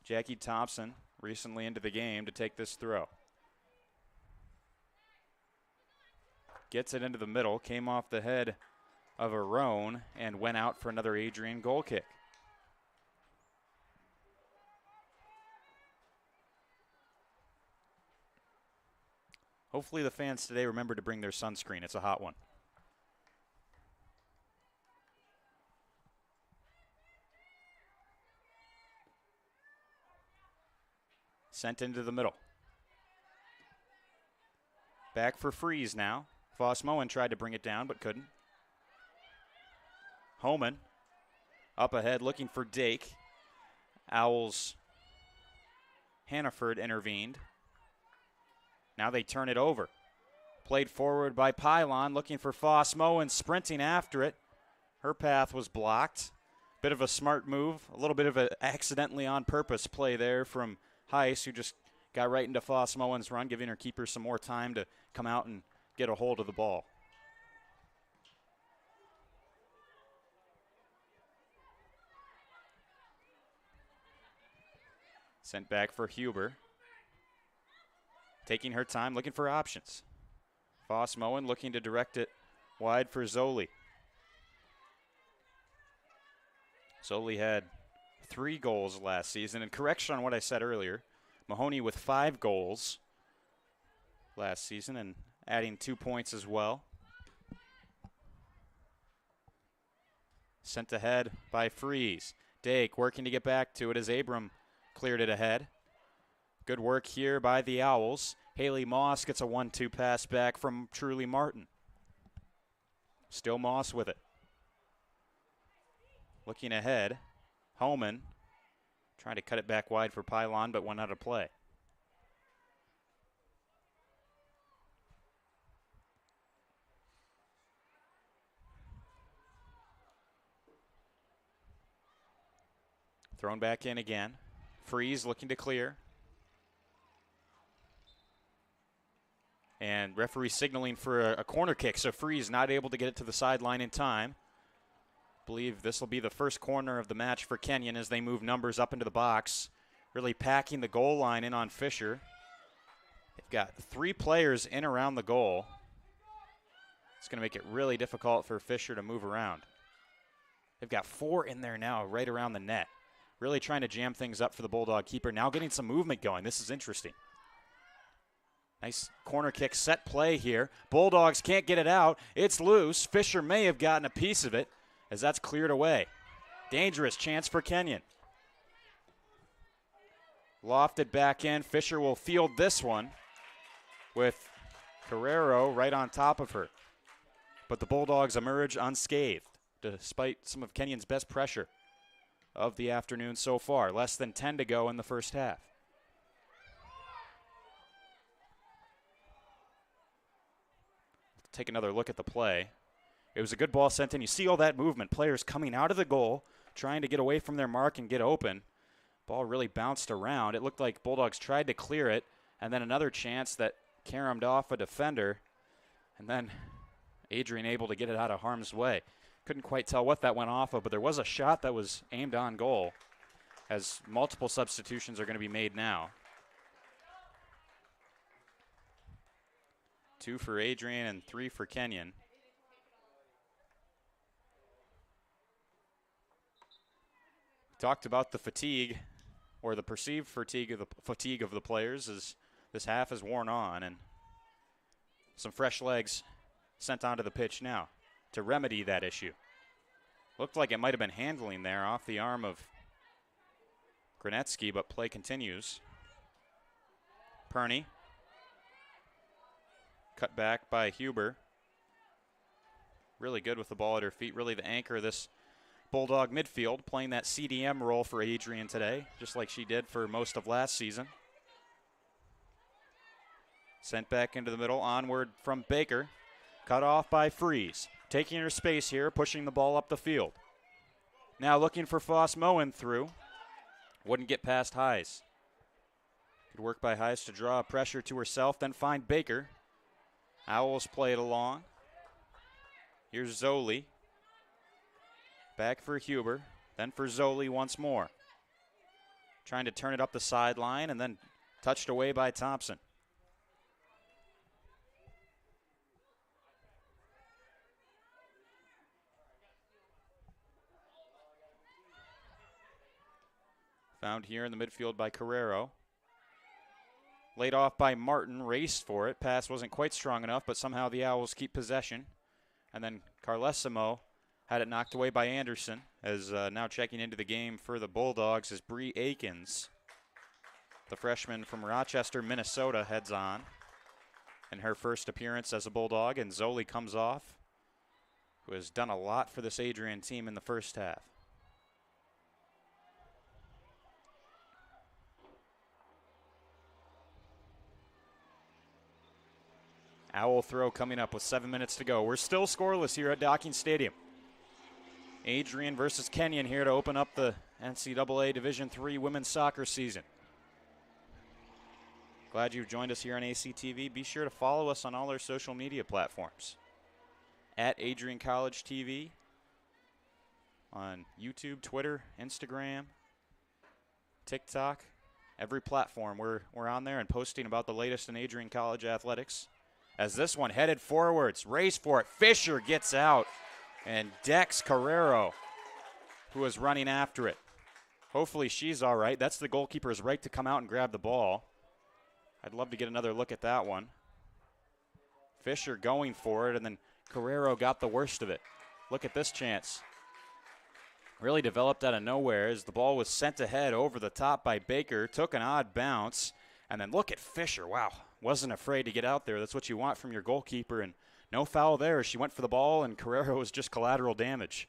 Jackie Thompson recently into the game to take this throw. Gets it into the middle, came off the head of Arone and went out for another Adrian goal kick. Hopefully the fans today remember to bring their sunscreen. It's a hot one. Sent into the middle. Back for Freeze now. Foss Moen tried to bring it down but couldn't. Homan up ahead looking for Dake. Owls Hannaford intervened. Now they turn it over. Played forward by Pylon, looking for Foss Moen, sprinting after it. Her path was blocked. Bit of a smart move, a little bit of an accidentally on purpose play there from Heiss, who just got right into Foss Moen's run, giving her keeper some more time to come out and get a hold of the ball. Sent back for Huber. Taking her time, looking for options. Foss Moen looking to direct it wide for Zoli. Zoli had 3 goals last season. And correction on what I said earlier, Mahoney with 5 goals last season and adding 2 points as well. Sent ahead by Freeze. Dake working to get back to it as Abram cleared it ahead. Good work here by the Owls. Haley Moss gets a 1-2 pass back from Truly Martin. Still Moss with it. Looking ahead, Homan trying to cut it back wide for Pylon, but went out of play. Thrown back in again. Freeze looking to clear. And referee signaling for a corner kick, so Freeze not able to get it to the sideline in time. Believe this will be the first corner of the match for Kenyon as they move numbers up into the box. Really packing the goal line in on Fisher. They've got 3 players in around the goal. It's going to make it really difficult for Fisher to move around. They've got 4 in there now right around the net. Really trying to jam things up for the Bulldog keeper. Now getting some movement going. This is interesting. Nice corner kick set play here. Bulldogs can't get it out. It's loose. Fisher may have gotten a piece of it as that's cleared away. Dangerous chance for Kenyon. Lofted back in. Fisher will field this one with Carrero right on top of her. But the Bulldogs emerge unscathed despite some of Kenyon's best pressure of the afternoon so far. Less than 10 to go in the first half. Take another look at the play. It was a good ball sent in. You see all that movement. Players coming out of the goal, trying to get away from their mark and get open. Ball really bounced around. It looked like Bulldogs tried to clear it, and then another chance that caromed off a defender, and then Adrian able to get it out of harm's way. Couldn't quite tell what that went off of, but there was a shot that was aimed on goal, as multiple substitutions are going to be made now. 2 for Adrian and 3 for Kenyon. Talked about the fatigue, or the perceived fatigue of the players, as this half is worn on, and some fresh legs sent onto the pitch now to remedy that issue. Looked like it might have been handling there off the arm of Granetsky, but play continues. Perney. Cut back by Huber. Really good with the ball at her feet. Really the anchor of this Bulldog midfield, playing that CDM role for Adrian today, just like she did for most of last season. Sent back into the middle, onward from Baker. Cut off by Freeze. Taking her space here, pushing the ball up the field. Now looking for Foss Moen through. Wouldn't get past Heiss. Good work by Heiss to draw pressure to herself, then find Baker. Owls play it along. Here's Zoli. Back for Huber, then for Zoli once more. Trying to turn it up the sideline and then touched away by Thompson. Found here in the midfield by Carrero. Laid off by Martin, raced for it. Pass wasn't quite strong enough, but somehow the Owls keep possession. And then Carlesimo had it knocked away by Anderson, as now checking into the game for the Bulldogs is Bree Akins. The freshman from Rochester, Minnesota, heads on in her first appearance as a Bulldog, and Zoli comes off, who has done a lot for this Adrian team in the first half. Owl throw coming up with 7 minutes to go. We're still scoreless here at Docking Stadium. Adrian versus Kenyon here to open up the NCAA Division III women's soccer season. Glad you've joined us here on ACTV. Be sure to follow us on all our social media platforms. At Adrian College TV on YouTube, Twitter, Instagram, TikTok. Every platform we're on there and posting about the latest in Adrian College athletics. As this one headed forwards, race for it. Fisher gets out, and Dex Carrero, who is running after it. Hopefully she's all right. That's the goalkeeper's right to come out and grab the ball. I'd love to get another look at that one. Fisher going for it, and then Carrero got the worst of it. Look at this chance. Really developed out of nowhere as the ball was sent ahead over the top by Baker, took an odd bounce, and then look at Fisher. Wow, wasn't afraid to get out there. That's what you want from your goalkeeper, and no foul there. She went for the ball, and Carrero was just collateral damage.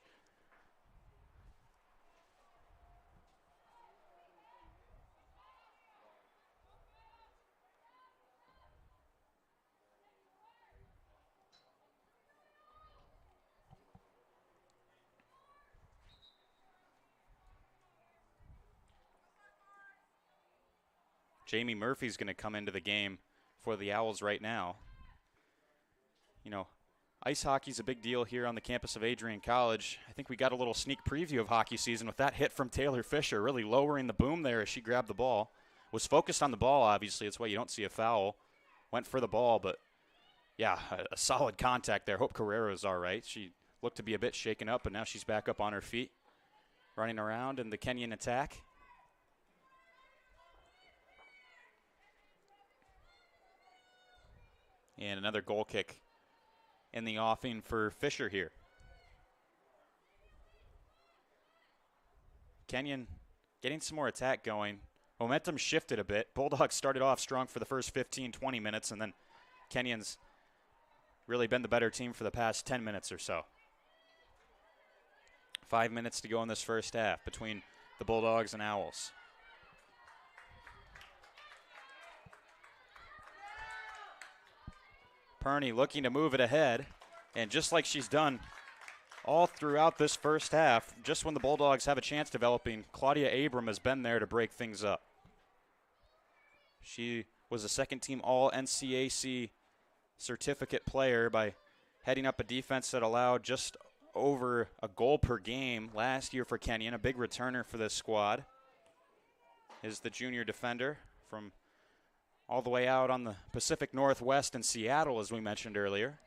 Jamie Murphy's going to come into the game for the Owls right now. You know, ice hockey's a big deal here on the campus of Adrian College. I think we got a little sneak preview of hockey season with that hit from Taylor Fisher, really lowering the boom there as she grabbed the ball. Was focused on the ball, obviously. That's why you don't see a foul. Went for the ball, but, yeah, a solid contact there. Hope Carrero's all right. She looked to be a bit shaken up, but now she's back up on her feet, running around in the Kenyon attack. And another goal kick in the offing for Fisher here. Kenyon getting some more attack going. Momentum shifted a bit. Bulldogs started off strong for the first 15, 20 minutes, and then Kenyon's really been the better team for the past 10 minutes or so. 5 minutes to go in this first half between the Bulldogs and Owls. Perney looking to move it ahead, and just like she's done all throughout this first half, just when the Bulldogs have a chance developing, Claudia Abram has been there to break things up. She was a second-team All-NCAC certificate player by heading up a defense that allowed just over a goal per game last year for Kenyon. A big returner for this squad is the junior defender from all the way out on the Pacific Northwest in Seattle, as we mentioned earlier.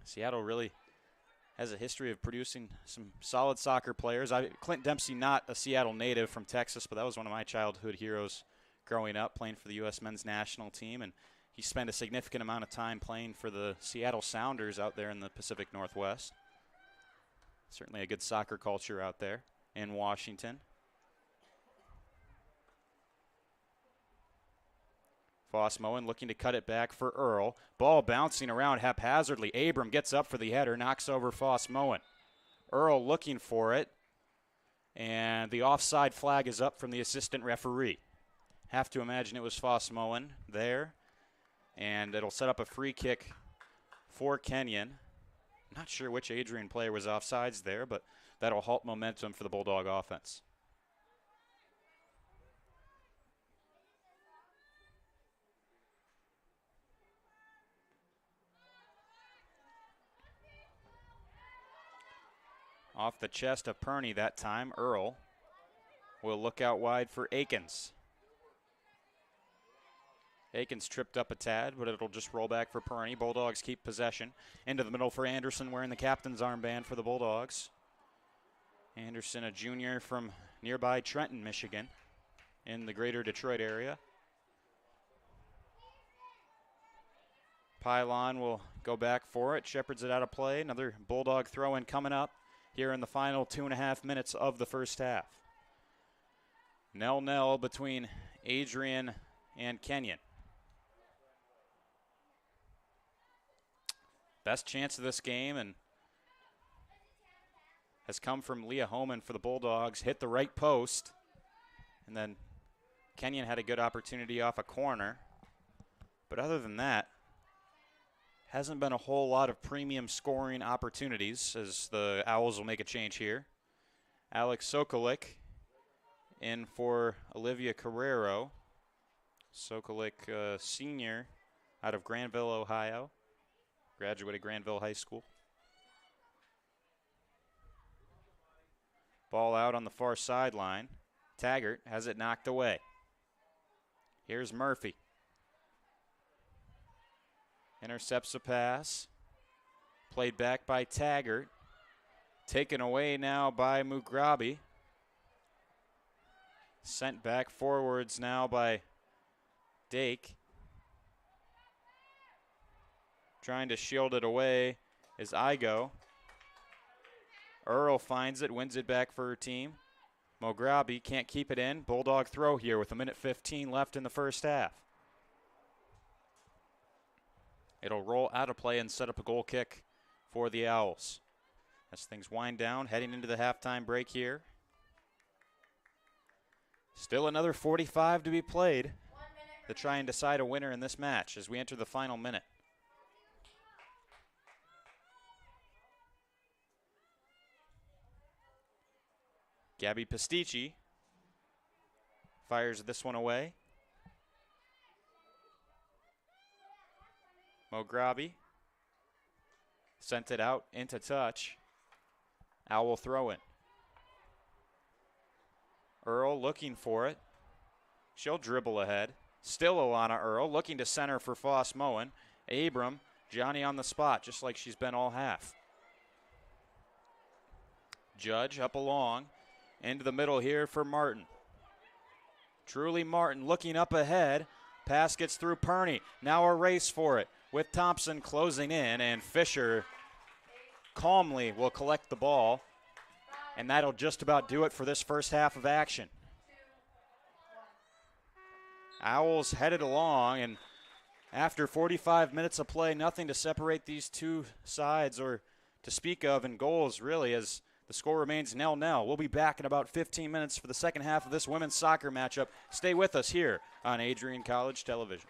Seattle really has a history of producing some solid soccer players. Clint Dempsey, not a Seattle native, from Texas, but that was one of my childhood heroes growing up, playing for the U.S. men's national team, and he spent a significant amount of time playing for the Seattle Sounders out there in the Pacific Northwest. Certainly a good soccer culture out there in Washington. Foss Moen looking to cut it back for Earl. Ball bouncing around haphazardly. Abram gets up for the header, knocks over Foss Moen. Earl looking for it, and the offside flag is up from the assistant referee. Have to imagine it was Foss Moen there, and it'll set up a free kick for Kenyon. Not sure which Adrian player was offsides there, but that'll halt momentum for the Bulldog offense. Off the chest of Perney that time, Earl will look out wide for Akins. Akins tripped up a tad, but it'll just roll back for Perney. Bulldogs keep possession. Into the middle for Anderson, wearing the captain's armband for the Bulldogs. Anderson, a junior from nearby Trenton, Michigan, in the greater Detroit area. Pylon will go back for it. Shepherds it out of play. Another Bulldog throw-in coming up here in the final 2.5 minutes of the first half. 0-0 between Adrian and Kenyon. best chance of this game and has come from Leah Homan for the Bulldogs. Hit the right post. And then Kenyon had a good opportunity off a corner. But other than that, hasn't been a whole lot of premium scoring opportunities as the Owls will make a change here. Alex Sokolik in for Olivia Carrero. Sokolik, senior out of Granville, Ohio. Graduated Granville High School. Ball out on the far sideline. Taggart has it knocked away. Here's Murphy. Intercepts a pass. Played back by Taggart. Taken away now by Mugrabi. Sent back forwards now by Dake. Trying to shield it away is Igo. Earl finds it, wins it back for her team. Mugrabi can't keep it in. Bulldog throw here with 1:15 left in the first half. It'll roll out of play and set up a goal kick for the Owls. As things wind down, heading into the halftime break here. Still another 45 to be played to try and decide a winner in this match as we enter the final minute. Gabby Pastici fires this one away. Mugrabi sent it out into touch. Owl throw in. Earl looking for it. She'll dribble ahead. Still Alana Earl looking to center for Foss Moen. Abram, Johnny on the spot just like she's been all half. Judge up along. Into the middle here for Martin. Truly Martin looking up ahead. Pass gets through Perney. Now a race for it with Thompson closing in, and Fisher calmly will collect the ball. And that'll just about do it for this first half of action. Owls headed along, and after 45 minutes of play, nothing to separate these two sides or to speak of in goals, really, as the score remains 0-0. We'll be back in about 15 minutes for the second half of this women's soccer matchup. Stay with us here on Adrian College Television.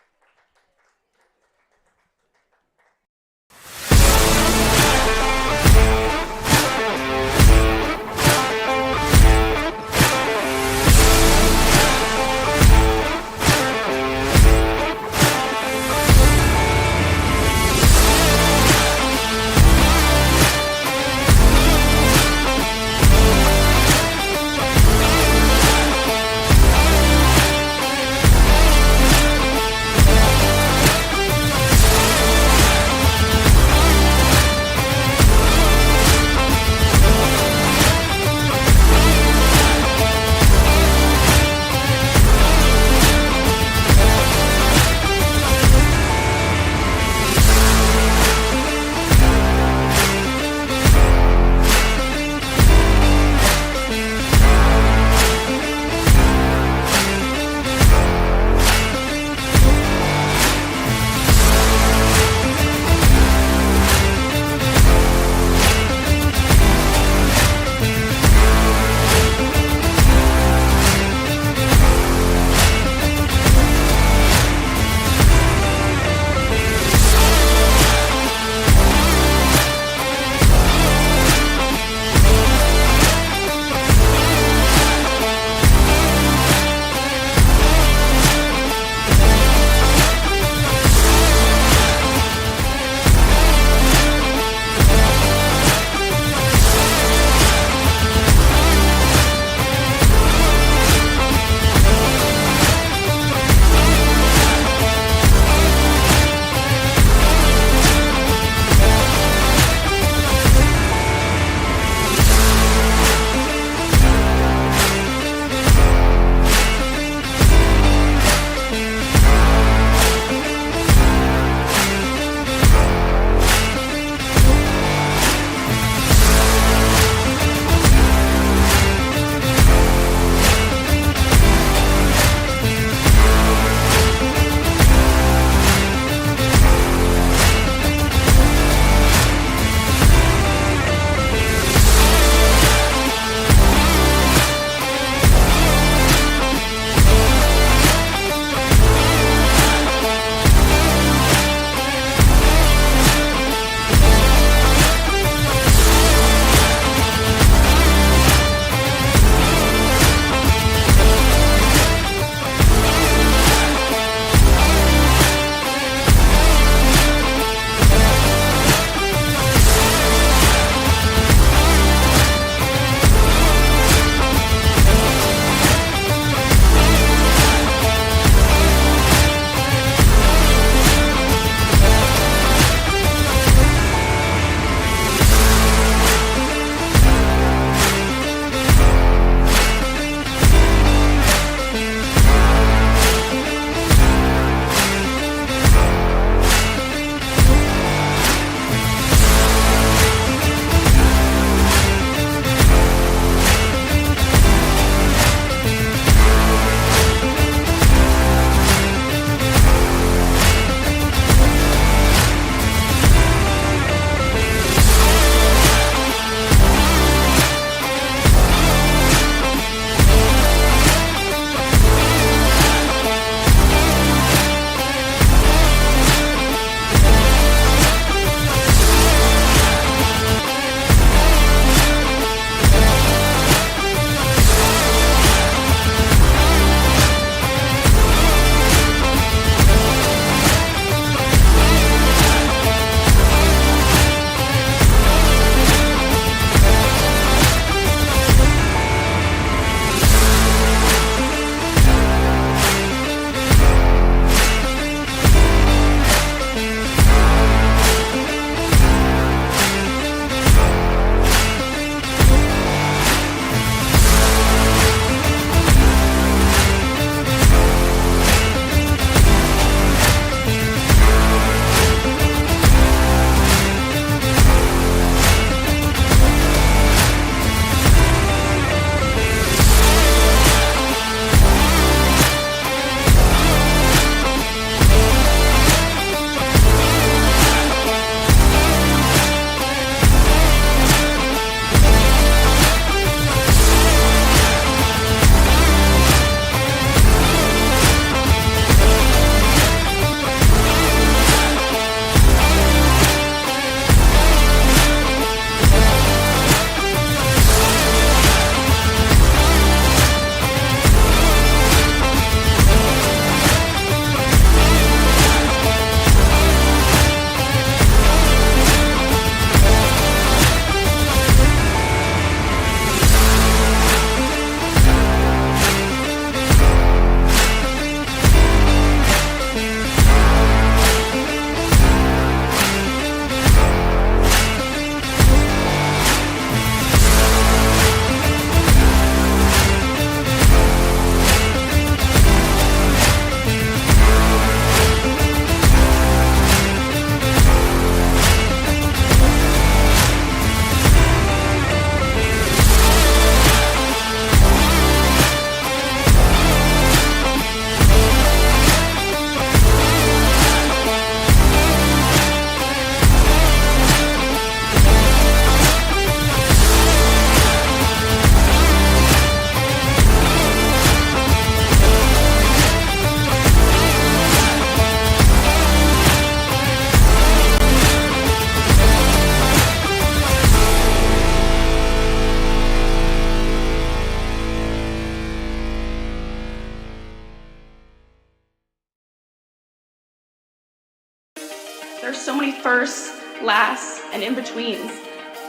There's so many firsts, lasts, and in-betweens.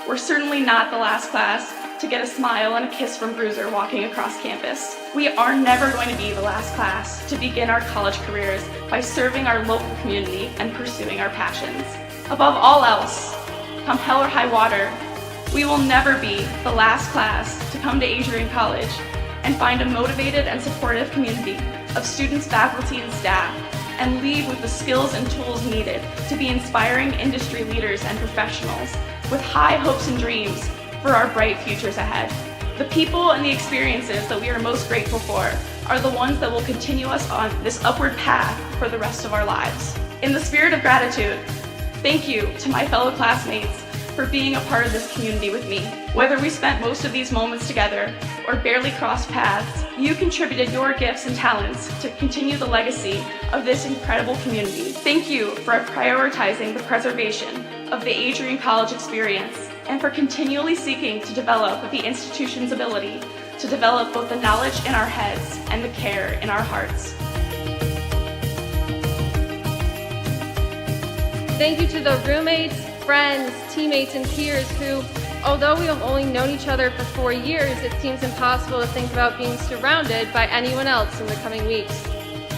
We're certainly not the last class to get a smile and a kiss from Bruiser walking across campus. We are never going to be the last class to begin our college careers by serving our local community and pursuing our passions. Above all else, come hell or high water, we will never be the last class to come to Adrian College and find a motivated and supportive community of students, faculty, and staff, and leave with the skills and tools needed to be inspiring industry leaders and professionals with high hopes and dreams for our bright futures ahead. The people and the experiences that we are most grateful for are the ones that will continue us on this upward path for the rest of our lives. In the spirit of gratitude, thank you to my fellow classmates for being a part of this community with me. Whether we spent most of these moments together or barely crossed paths, you contributed your gifts and talents to continue the legacy of this incredible community. Thank you for prioritizing the preservation of the Adrian College experience and for continually seeking to develop the institution's ability to develop both the knowledge in our heads and the care in our hearts. Thank you to the roommates, friends, teammates, and peers who, although we have only known each other for 4 years, it seems impossible to think about being surrounded by anyone else in the coming weeks.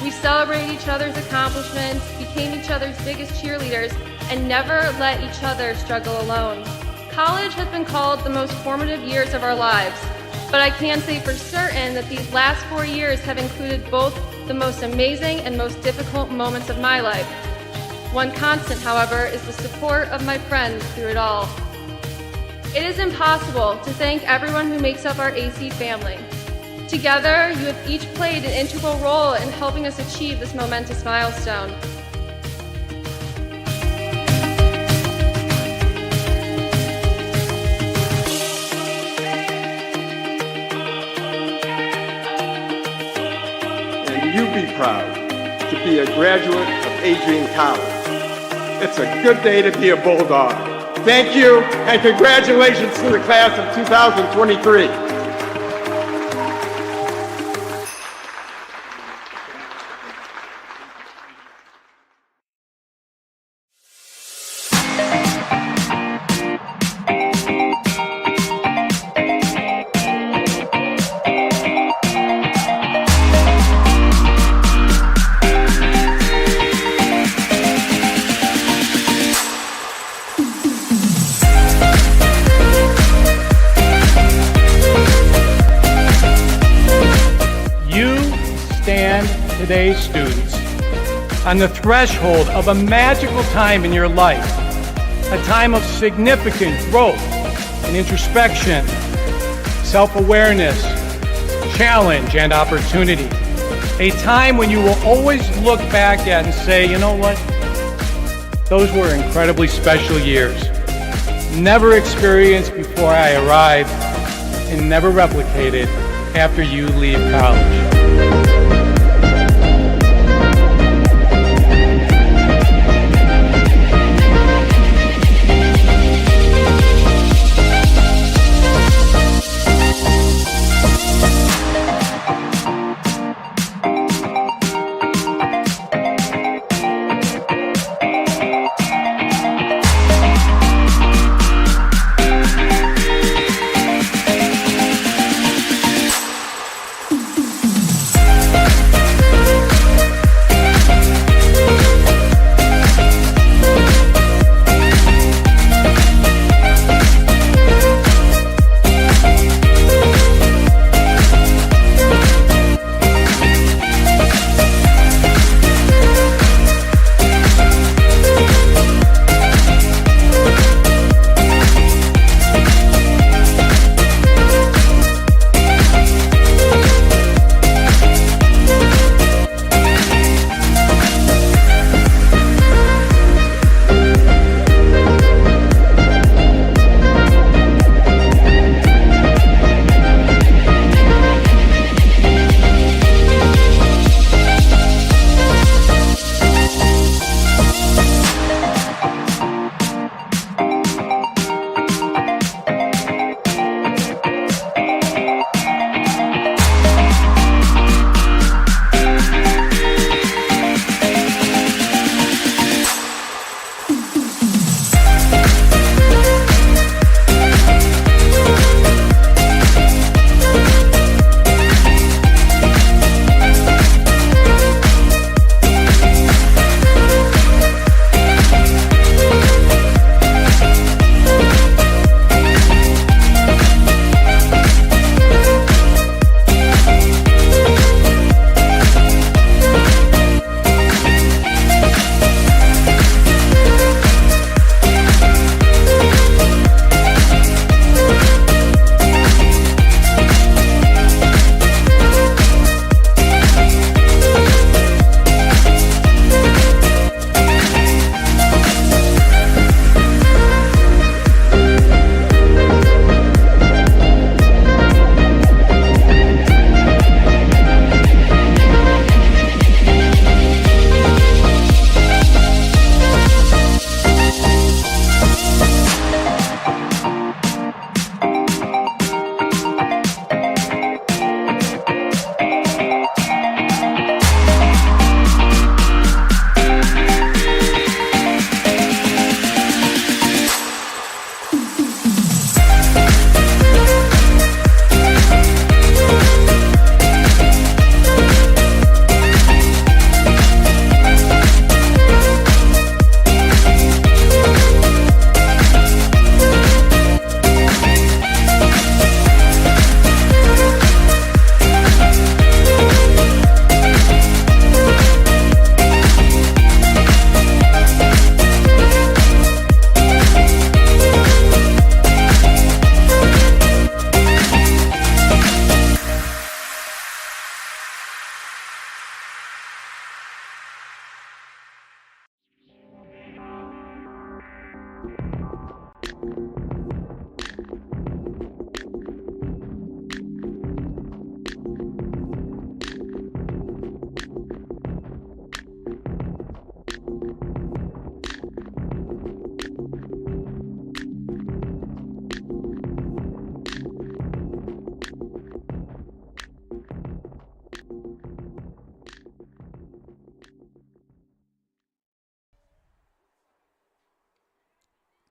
We celebrated each other's accomplishments, became each other's biggest cheerleaders, and never let each other struggle alone. College has been called the most formative years of our lives, but I can say for certain that these last 4 years have included both the most amazing and most difficult moments of my life. One constant, however, is the support of my friends through it all. It is impossible to thank everyone who makes up our AC family. Together, you have each played an integral role in helping us achieve this momentous milestone. And you be proud to be a graduate of Adrian College. It's a good day to be a Bulldog. Thank you, and congratulations to the class of 2023. Today's students on the threshold of a magical time in your life, a time of significant growth and introspection, self-awareness, challenge, and opportunity. A time when you will always look back at and say, you know what? Those were incredibly special years. Never experienced before I arrived and never replicated after you leave college.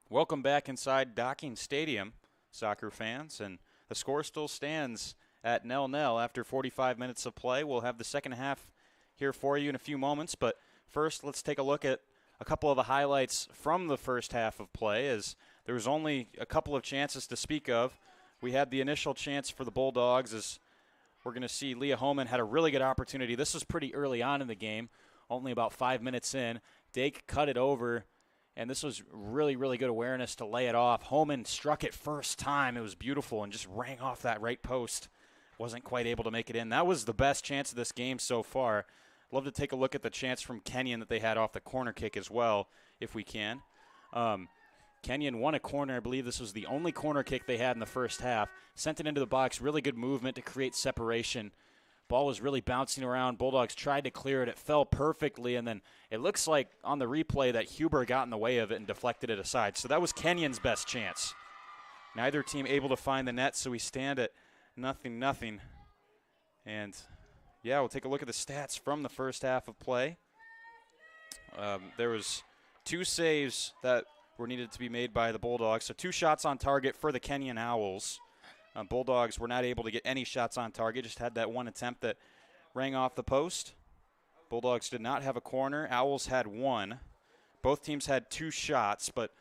Welcome back inside Docking Stadium, soccer fans, and the score still stands at 0-0 after 45 minutes of play. We'll have the second half here for you in a few moments, but first let's take a look at a couple of the highlights from the first half of play, as there was only a couple of chances to speak of. We had the initial chance for the Bulldogs, as we're going to see Leah Homan had a really good opportunity. This was pretty early on in the game, only about 5 minutes in. Dake cut it over, and this was really, really good awareness to lay it off. Homan struck it first time. It was beautiful and just rang off that right post. Wasn't quite able to make it in. That was the best chance of this game so far. Love to take a look at the chance from Kenyon that they had off the corner kick as well, if we can. Kenyon won a corner. I believe this was the only corner kick they had in the first half. Sent it into the box. Really good movement to create separation. Ball was really bouncing around. Bulldogs tried to clear it. It fell perfectly, and then it looks like on the replay that Huber got in the way of it and deflected it aside. So that was Kenyon's best chance. Neither team able to find the net, so we stand at 0-0. And, yeah, we'll take a look at the stats from the first half of play. There was 2 saves that were needed to be made by the Bulldogs, so 2 shots on target for the Kenyon Owls. Bulldogs were not able to get any shots on target, just had that one attempt that rang off the post. Bulldogs did not have a corner. Owls had 1. Both teams had 2 shots, but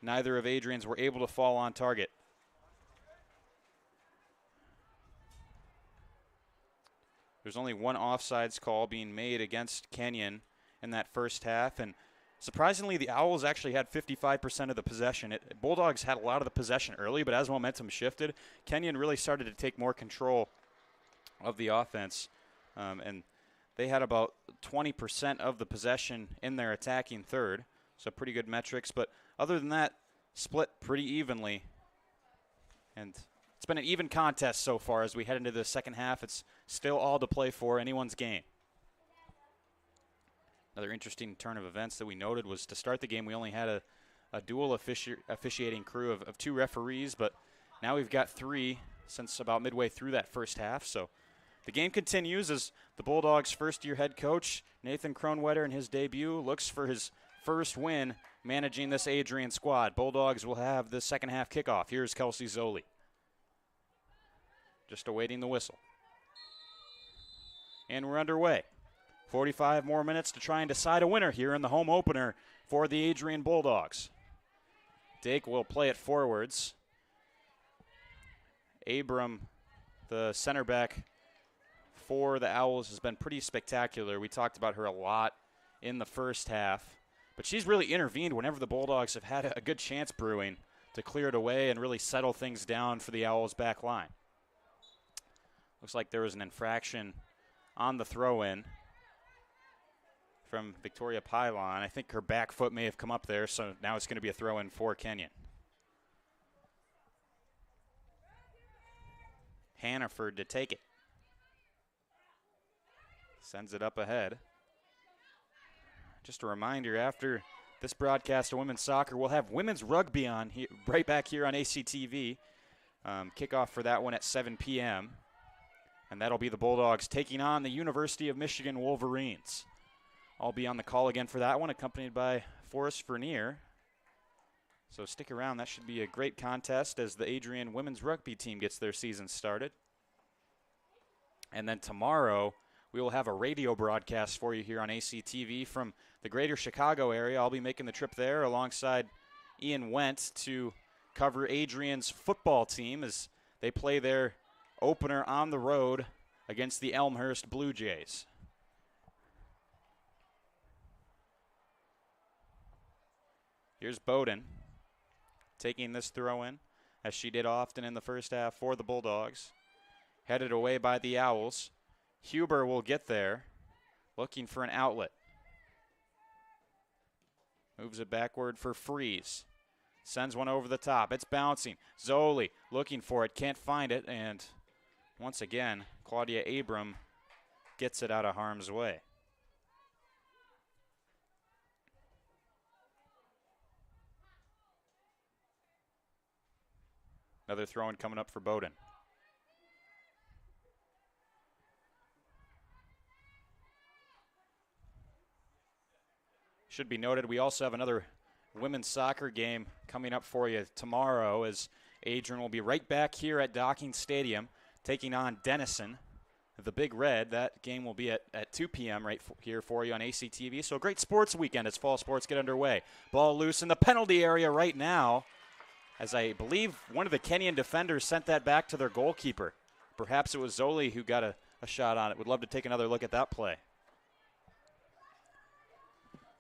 neither of Adrian's were able to fall on target. There's only 1 offsides call being made against Kenyon in that first half, and surprisingly, the Owls actually had 55% of the possession. Bulldogs had a lot of the possession early, but as momentum shifted, Kenyon really started to take more control of the offense. And they had about 20% of the possession in their attacking third, so pretty good metrics. But other than that, split pretty evenly. And it's been an even contest so far as we head into the second half. It's still all to play for, anyone's game. Another interesting turn of events that we noted was to start the game, we only had a dual officiating crew of 2 referees, but now we've got 3 since about midway through that first half. So the game continues as the Bulldogs' first-year head coach, Nathan Kronwetter, in his debut, looks for his first win managing this Adrian squad. Bulldogs will have the second half kickoff. Here's Kelsey Zoli. Just awaiting the whistle. And we're underway. 45 more minutes to try and decide a winner here in the home opener for the Adrian Bulldogs. Dake will play it forwards. Abram, the center back for the Owls, has been pretty spectacular. We talked about her a lot in the first half, but she's really intervened whenever the Bulldogs have had a good chance brewing to clear it away and really settle things down for the Owls' back line. Looks like there was an infraction on the throw-in from Victoria Pylon. I think her back foot may have come up there, so now it's going to be a throw-in for Kenyon. Hannaford to take it. Sends it up ahead. Just a reminder, after this broadcast of women's soccer, we'll have women's rugby on here, right back here on ACTV. Kickoff for that one at 7 p.m. And that'll be the Bulldogs taking on the University of Michigan Wolverines. I'll be on the call again for that one, accompanied by Forrest Vernier. So stick around. That should be a great contest as the Adrian women's rugby team gets their season started. And then tomorrow, we will have a radio broadcast for you here on ACTV from the greater Chicago area. I'll be making the trip there alongside Ian Went to cover Adrian's football team as they play their opener on the road against the Elmhurst Blue Jays. Here's Bowden taking this throw in, as she did often in the first half for the Bulldogs. Headed away by the Owls. Huber will get there, looking for an outlet. Moves it backward for Freeze. Sends one over the top. It's bouncing. Zoli looking for it. Can't find it. And once again, Claudia Abram gets it out of harm's way. Another throw-in coming up for Bowdoin. Should be noted, we also have another women's soccer game coming up for you tomorrow, as Adrian will be right back here at Docking Stadium taking on Denison, the Big Red. That game will be at 2 p.m. right here for you on ACTV. So a great sports weekend as fall sports get underway. Ball loose in the penalty area right now, as I believe one of the Kenyon defenders sent that back to their goalkeeper. Perhaps it was Zoli who got a shot on it. Would love to take another look at that play.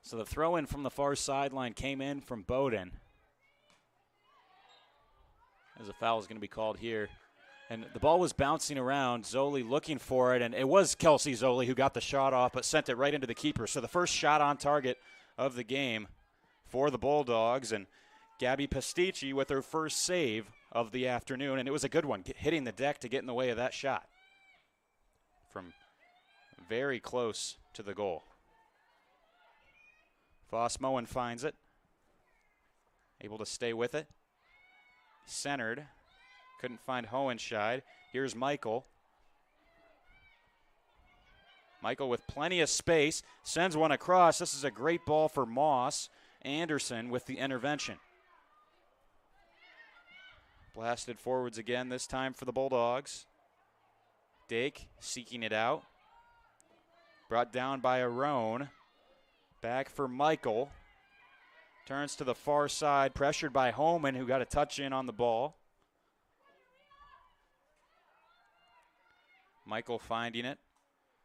So the throw-in from the far sideline came in from Bowdoin. As a foul is going to be called here. And the ball was bouncing around, Zoli looking for it, and it was Kelsey Zoli who got the shot off but sent it right into the keeper. So the first shot on target of the game for the Bulldogs, and Gabby Pastici with her first save of the afternoon, and it was a good one, hitting the deck to get in the way of that shot from very close to the goal. Voss Moen finds it, able to stay with it. Centered, couldn't find Hohenscheid. Here's Michael. Michael with plenty of space, sends one across. This is a great ball for Moss. Anderson with the intervention. Blasted forwards again, this time for the Bulldogs. Dake seeking it out. Brought down by Arone. Back for Michael. Turns to the far side, pressured by Homan, who got a touch in on the ball. Michael finding it.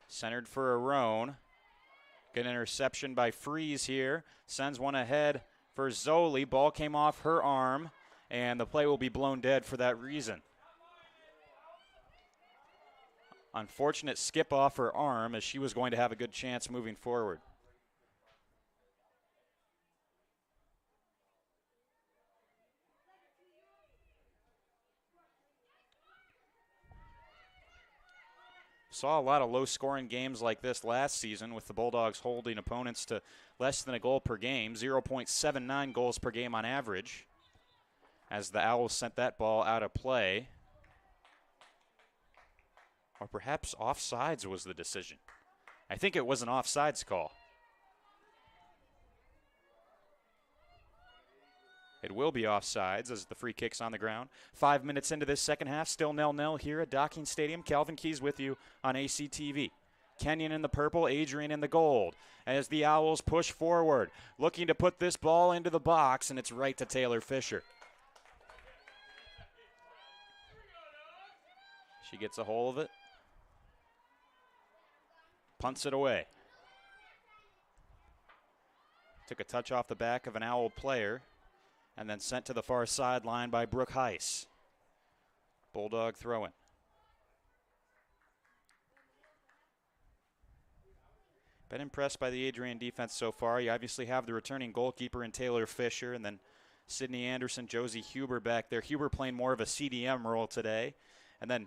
Centered for Arone. Good interception by Freeze here. Sends one ahead for Zoli. Ball came off her arm, and the play will be blown dead for that reason. Unfortunate skip off her arm, as she was going to have a good chance moving forward. Saw a lot of low-scoring games like this last season, with the Bulldogs holding opponents to less than a goal per game, 0.79 goals per game on average, as the Owls sent that ball out of play. Or perhaps offsides was the decision. I think it was an offsides call. It will be offsides as the free kick's on the ground. 5 minutes into this second half, still 0-0 here at Docking Stadium. Calvin Keys with you on ACTV. Kenyon in the purple, Adrian in the gold. As the Owls push forward, looking to put this ball into the box, and it's right to Taylor Fisher. She gets a hold of it. Punts it away. Took a touch off the back of an Owl player, and then sent to the far sideline by Brooke Heiss. Bulldog throw-in. Been impressed by the Adrian defense so far. You obviously have the returning goalkeeper in Taylor Fisher, and then Sydney Anderson, Josie Huber back there. Huber playing more of a CDM role today. And then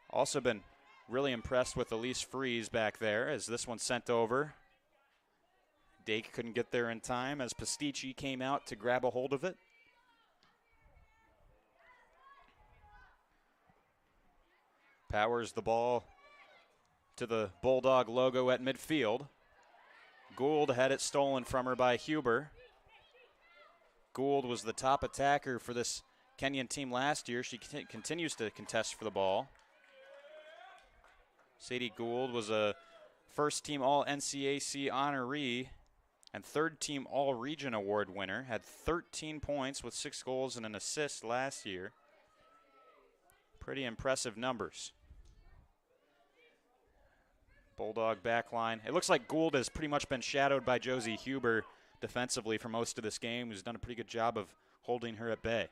also been really impressed with Elise Freeze back there, as this one sent over. Dake couldn't get there in time as Pastici came out to grab a hold of it. Powers the ball to the Bulldog logo at midfield. Gould had it stolen from her by Huber. Gould was the top attacker for this Kenyon team last year. She continues to contest for the ball. Sadie Gould was a first-team All-NCAC honoree and third-team All-Region Award winner. Had 13 points with 6 goals and an assist last year. Pretty impressive numbers. Bulldog backline. It looks like Gould has pretty much been shadowed by Josie Huber defensively for most of this game, who's done a pretty good job of holding her at bay.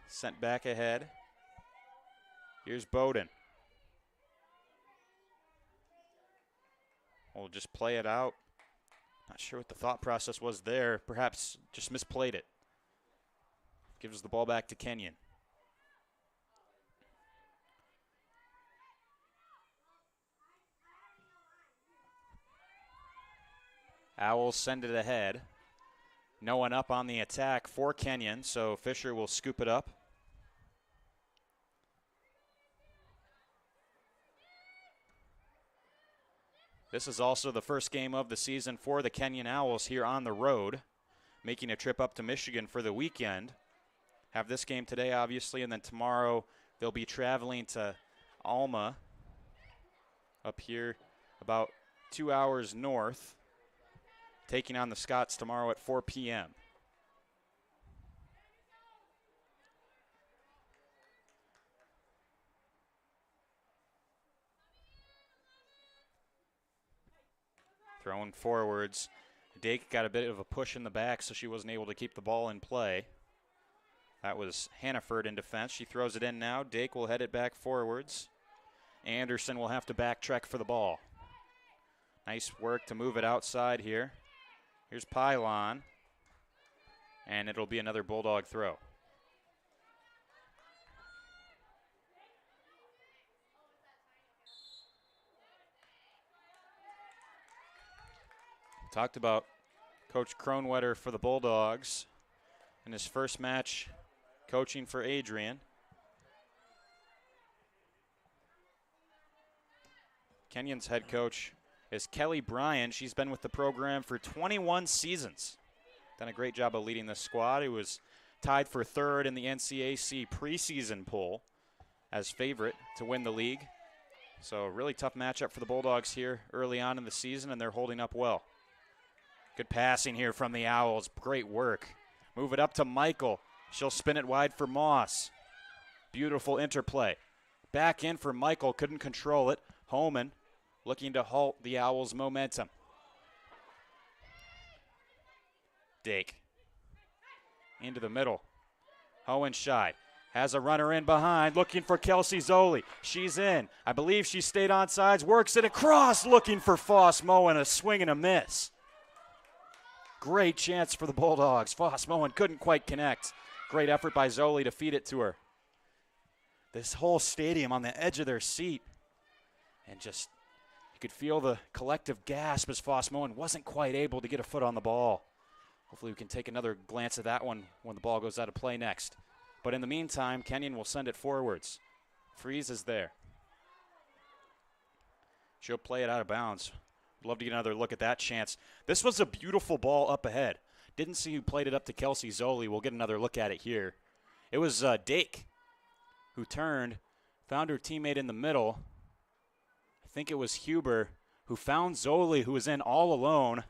Sent back ahead. Here's Bowdoin. We'll just play it out. Not sure what the thought process was there. Perhaps just misplayed it. gives the ball back to Kenyon. Owls send it ahead. No one up on the attack for Kenyon, so Fisher will scoop it up. This is also the first game of the season for the Kenyon Owls here on the road, making a trip up to Michigan for the weekend. Have this game today, obviously, and then tomorrow they'll be traveling to Alma, up here about 2 hours north, taking on the Scots tomorrow at 4 p.m. Throwing forwards. Dake got a bit of a push in the back, so she wasn't able to keep the ball in play. That was Hannaford in defense. She throws it in now. Dake will head it back forwards. Anderson will have to backtrack for the ball. Nice work to move it outside here. Here's Pylon. And it'll be another Bulldog throw. Talked about Coach Kronwetter for the Bulldogs in his first match coaching for Adrian. Kenyon's head coach is Kelly Bryan. She's been with the program for 21 seasons. Done a great job of leading this squad. It was tied for third in the NCAC preseason poll as favorite to win the league. So a really tough matchup for the Bulldogs here early on in the season, and they're holding up well. Good passing here from the Owls. Great work. Move it up to Michael. She'll spin it wide for Moss. Beautiful interplay. Back in for Michael. Couldn't control it. Homan looking to halt the Owls' momentum. Dake. Into the middle. Hohenscheid has a runner in behind, looking for Kelsey Zoli. She's in. I believe she stayed on sides. Works it across, looking for Foss Moen. A swing and a miss. Great chance for the Bulldogs. Foss Moen couldn't quite connect. Great effort by Zoli to feed it to her. This whole stadium on the edge of their seat. And just, you could feel the collective gasp as Foss Moen wasn't quite able to get a foot on the ball. Hopefully we can take another glance at that one when the ball goes out of play next. But in the meantime, Kenyon will send it forwards. Freeze is there. She'll play it out of bounds. Love to get another look at that chance. This was a beautiful ball up ahead. Didn't see who played it up to Kelsey Zoli. We'll get another look at it here. It was Dake who turned, found her teammate in the middle. I think it was Huber who found Zoli, who was in all alone.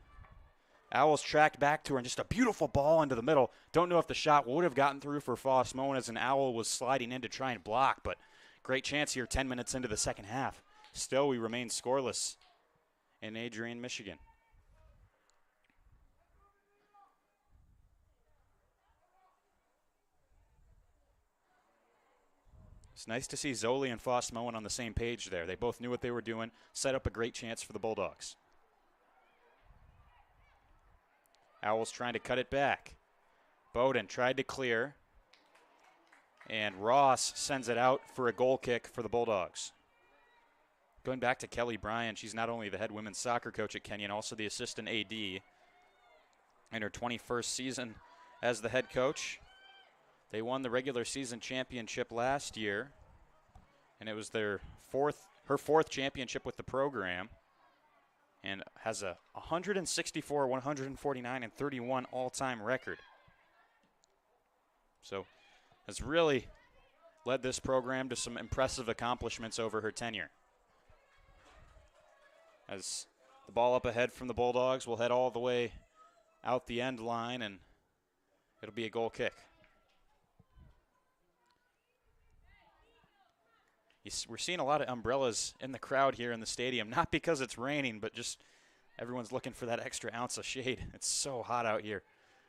Owls tracked back to her, and just a beautiful ball into the middle. Don't know if the shot would have gotten through for Foss Moen as an Owl was sliding in to try and block, but great chance here 10 minutes into the second half. Still, we remain scoreless in Adrian, Michigan. It's nice to see Zoli and Foss Moen on the same page there. They both knew what they were doing, set up a great chance for the Bulldogs. Owls trying to cut it back. Bowden tried to clear, and Ross sends it out for a goal kick for the Bulldogs. Going back to Kelly Bryan, she's not only the head women's soccer coach at Kenyon, also the assistant AD in her 21st season as the head coach. They won the regular season championship last year, and it was her fourth championship with the program, and has a 164, 149, and 31 all-time record. So has really led this program to some impressive accomplishments over her tenure. As the ball up ahead from the Bulldogs will head all the way out the end line, and it'll be a goal kick. We're seeing a lot of umbrellas in the crowd here in the stadium, not because it's raining, but just everyone's looking for that extra ounce of shade. It's so hot out here,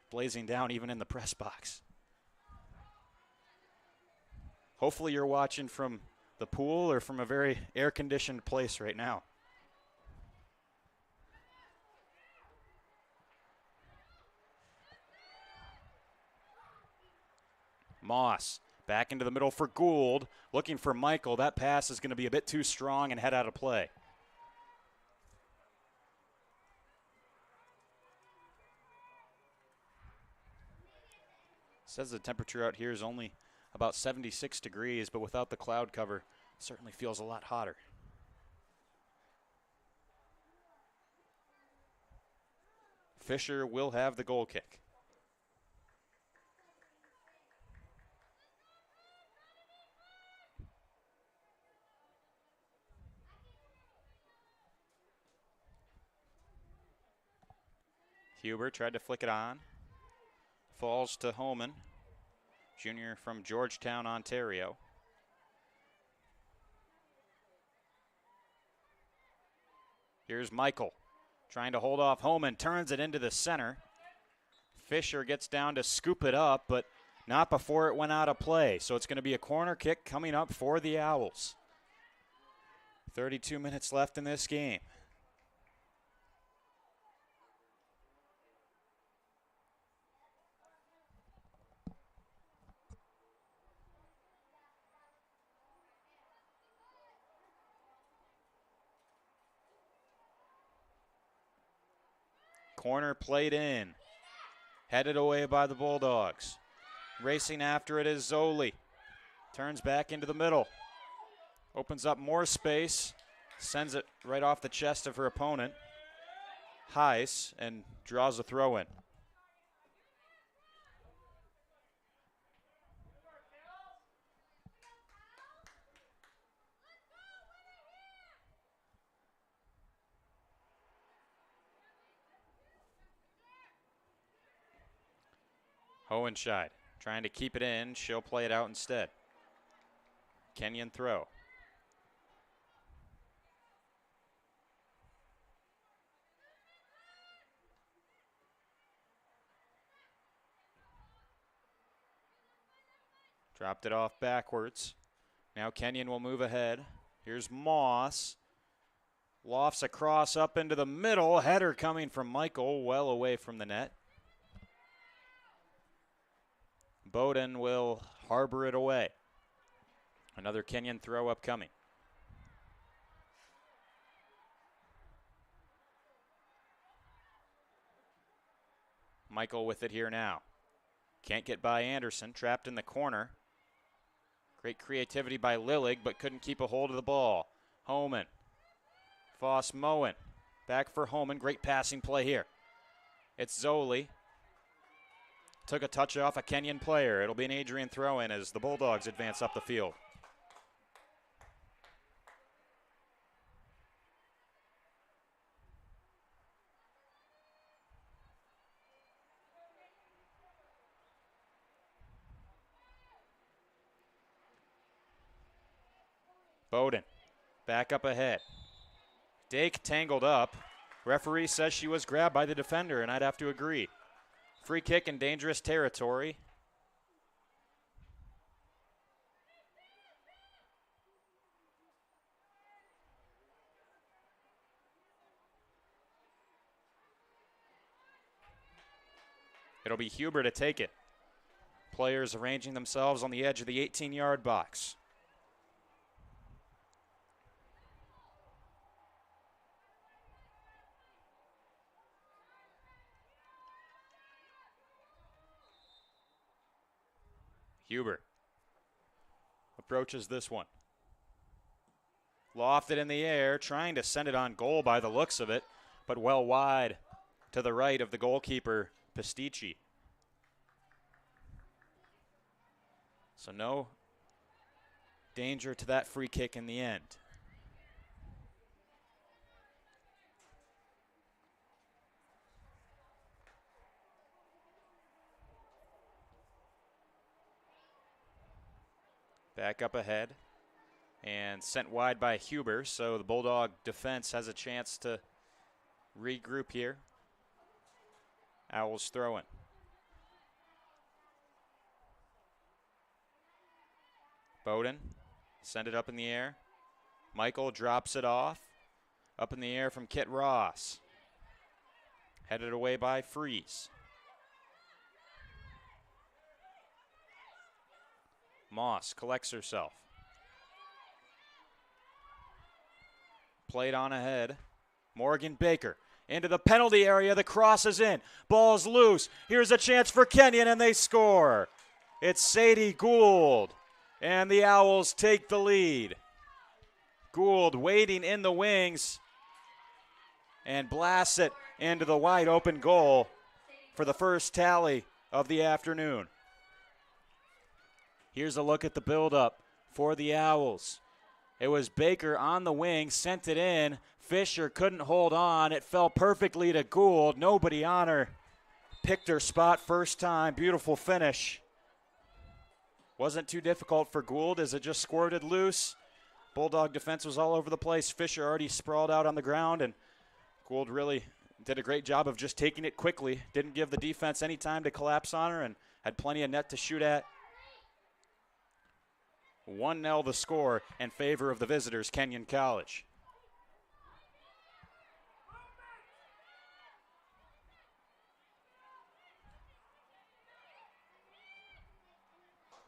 blazing down even in the press box. Hopefully you're watching from the pool or from a very air-conditioned place right now. Moss back into the middle for Gould, looking for Michael. That pass is going to be a bit too strong and head out of play. Says the temperature out here is only about 76 degrees, but without the cloud cover, it certainly feels a lot hotter. Fisher will have the goal kick. Huber tried to flick it on. Falls to Holman, junior from Georgetown, Ontario. Here's Michael trying to hold off Holman, turns it into the center. Fisher gets down to scoop it up, but not before it went out of play. So it's going to be a corner kick coming up for the Owls. 32 minutes left in this game. Corner played in. Headed away by the Bulldogs. Racing after it is Zoli. Turns back into the middle. Opens up more space. Sends it right off the chest of her opponent. Heiss, and draws a throw in. Hohenscheid trying to keep it in. She'll play it out instead. Kenyon throw. Dropped it off backwards. Now Kenyon will move ahead. Here's Moss. Lofts across up into the middle. Header coming from Michael, well away from the net. Bowden will harbor it away. Another Kenyon throw upcoming. Michael with it here now. Can't get by Anderson, trapped in the corner. Great creativity by Lillig, but couldn't keep a hold of the ball. Homan. Foss Moen. Back for Homan. Great passing play here. It's Zoli. Took a touch off a Kenyon player. It'll be an Adrian throw-in as the Bulldogs advance up the field. Bowden back up ahead. Dake tangled up. Referee says she was grabbed by the defender, and I'd have to agree. Free kick in dangerous territory. It'll be Huber to take it. Players arranging themselves on the edge of the 18-yard box. Huber approaches this one. Lofted in the air, trying to send it on goal by the looks of it, but well wide to the right of the goalkeeper, Pastici. So no danger to that free kick in the end. Back up ahead and sent wide by Huber, so the Bulldog defense has a chance to regroup here. Owls throwing. Bowden, send it up in the air. Michael drops it off. Up in the air from Kit Ross. Headed away by Freeze. Moss collects herself. Played on ahead. Morgan Baker into the penalty area. The cross is in. Ball's loose. Here's a chance for Kenyon, and they score. It's Sadie Gould, and the Owls take the lead. Gould waiting in the wings and blasts it into the wide open goal for the first tally of the afternoon. Here's a look at the buildup for the Owls. It was Baker on the wing, sent it in. Fisher couldn't hold on. It fell perfectly to Gould. Nobody on her. Picked her spot first time. Beautiful finish. Wasn't too difficult for Gould as it just squirted loose. Bulldog defense was all over the place. Fisher already sprawled out on the ground, and Gould really did a great job of just taking it quickly. Didn't give the defense any time to collapse on her and had plenty of net to shoot at. 1-0 the score in favor of the visitors, Kenyon College.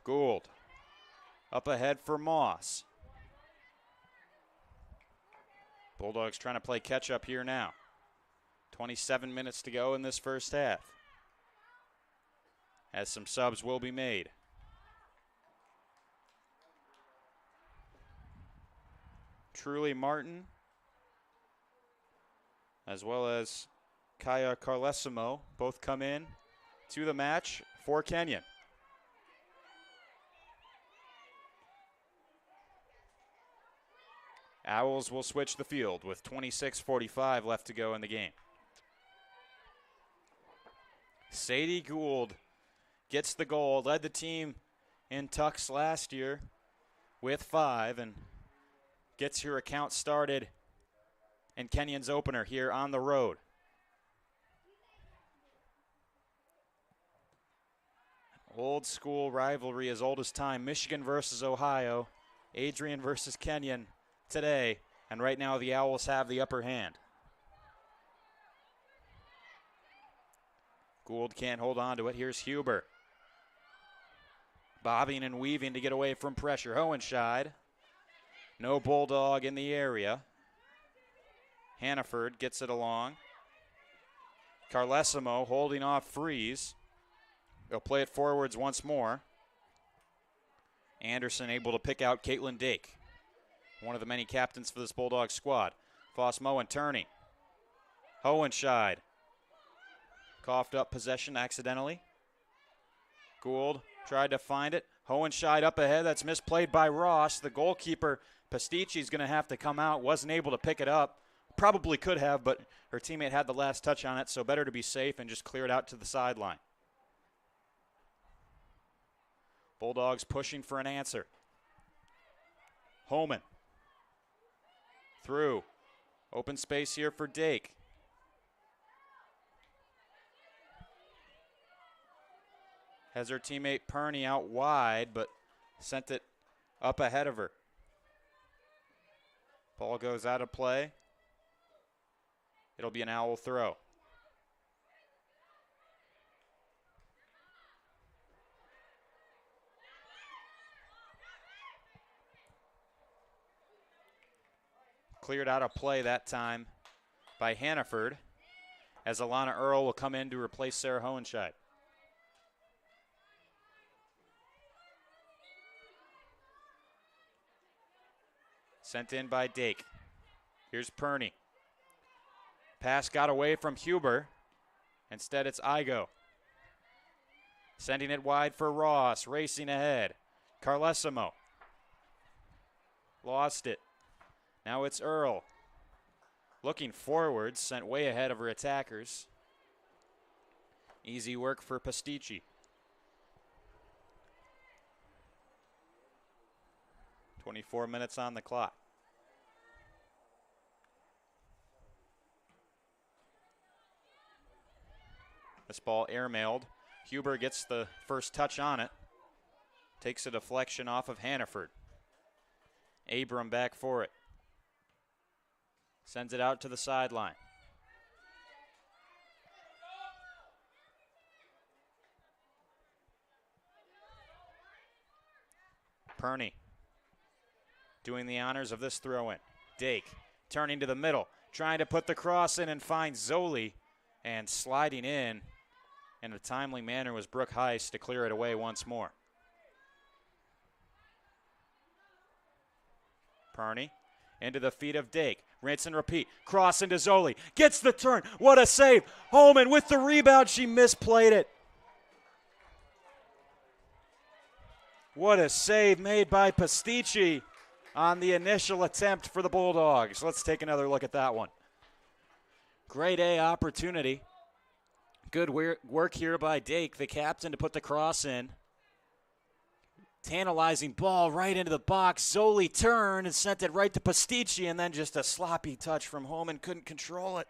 Gould up ahead for Moss. Bulldogs trying to play catch up here now. 27 minutes to go in this first half, as some subs will be made. Truly Martin, as well as Kaya Carlesimo, both come in to the match for Kenyon. Owls will switch the field with 26:45 left to go in the game. Sadie Gould gets the goal, led the team in tucks last year with 5, and gets her account started in Kenyon's opener here on the road. Old school rivalry as old as time. Michigan versus Ohio. Adrian versus Kenyon today. And right now the Owls have the upper hand. Gould can't hold on to it. Here's Huber. Bobbing and weaving to get away from pressure. Hohenscheid. No Bulldog in the area. Hannaford gets it along. Carlesimo holding off Freeze. They'll play it forwards once more. Anderson able to pick out Caitlin Dake, one of the many captains for this Bulldog squad. Foss-Moen turning. Hohenscheid. Coughed up possession accidentally. Gould tried to find it. Hohenscheid up ahead. That's misplayed by Ross. The goalkeeper, Pastici's going to have to come out. Wasn't able to pick it up. Probably could have, but her teammate had the last touch on it, so better to be safe and just clear it out to the sideline. Bulldogs pushing for an answer. Homan. Through. Open space here for Dake. Has her teammate Perney out wide, but sent it up ahead of her. Ball goes out of play. It'll be an Owl throw. Cleared out of play that time by Hannaford, as Alana Earl will come in to replace Sarah Hohenscheid. Sent in by Dake. Here's Perney. Pass got away from Huber. Instead, it's Igo. Sending it wide for Ross, racing ahead. Carlesimo. Lost it. Now it's Earl. Looking forwards, sent way ahead of her attackers. Easy work for Pastici. .24 minutes on the clock. This ball airmailed. Huber gets the first touch on it. Takes a deflection off of Hannaford. Abram back for it. Sends it out to the sideline. Perney doing the honors of this throw-in. Dake turning to the middle, trying to put the cross in and find Zoli, and sliding in a timely manner was Brooke Heiss to clear it away once more. Perney into the feet of Dake. Rinse and repeat. Cross into Zoli. Gets the turn. What a save. Holman with the rebound. She misplayed it. What a save made by Pastici on the initial attempt for the Bulldogs. Let's take another look at that one. Grade A opportunity. Good work here by Dake, the captain, to put the cross in. Tantalizing ball right into the box. Zoli turned and sent it right to Pastici, and then just a sloppy touch from Holman. Couldn't control it.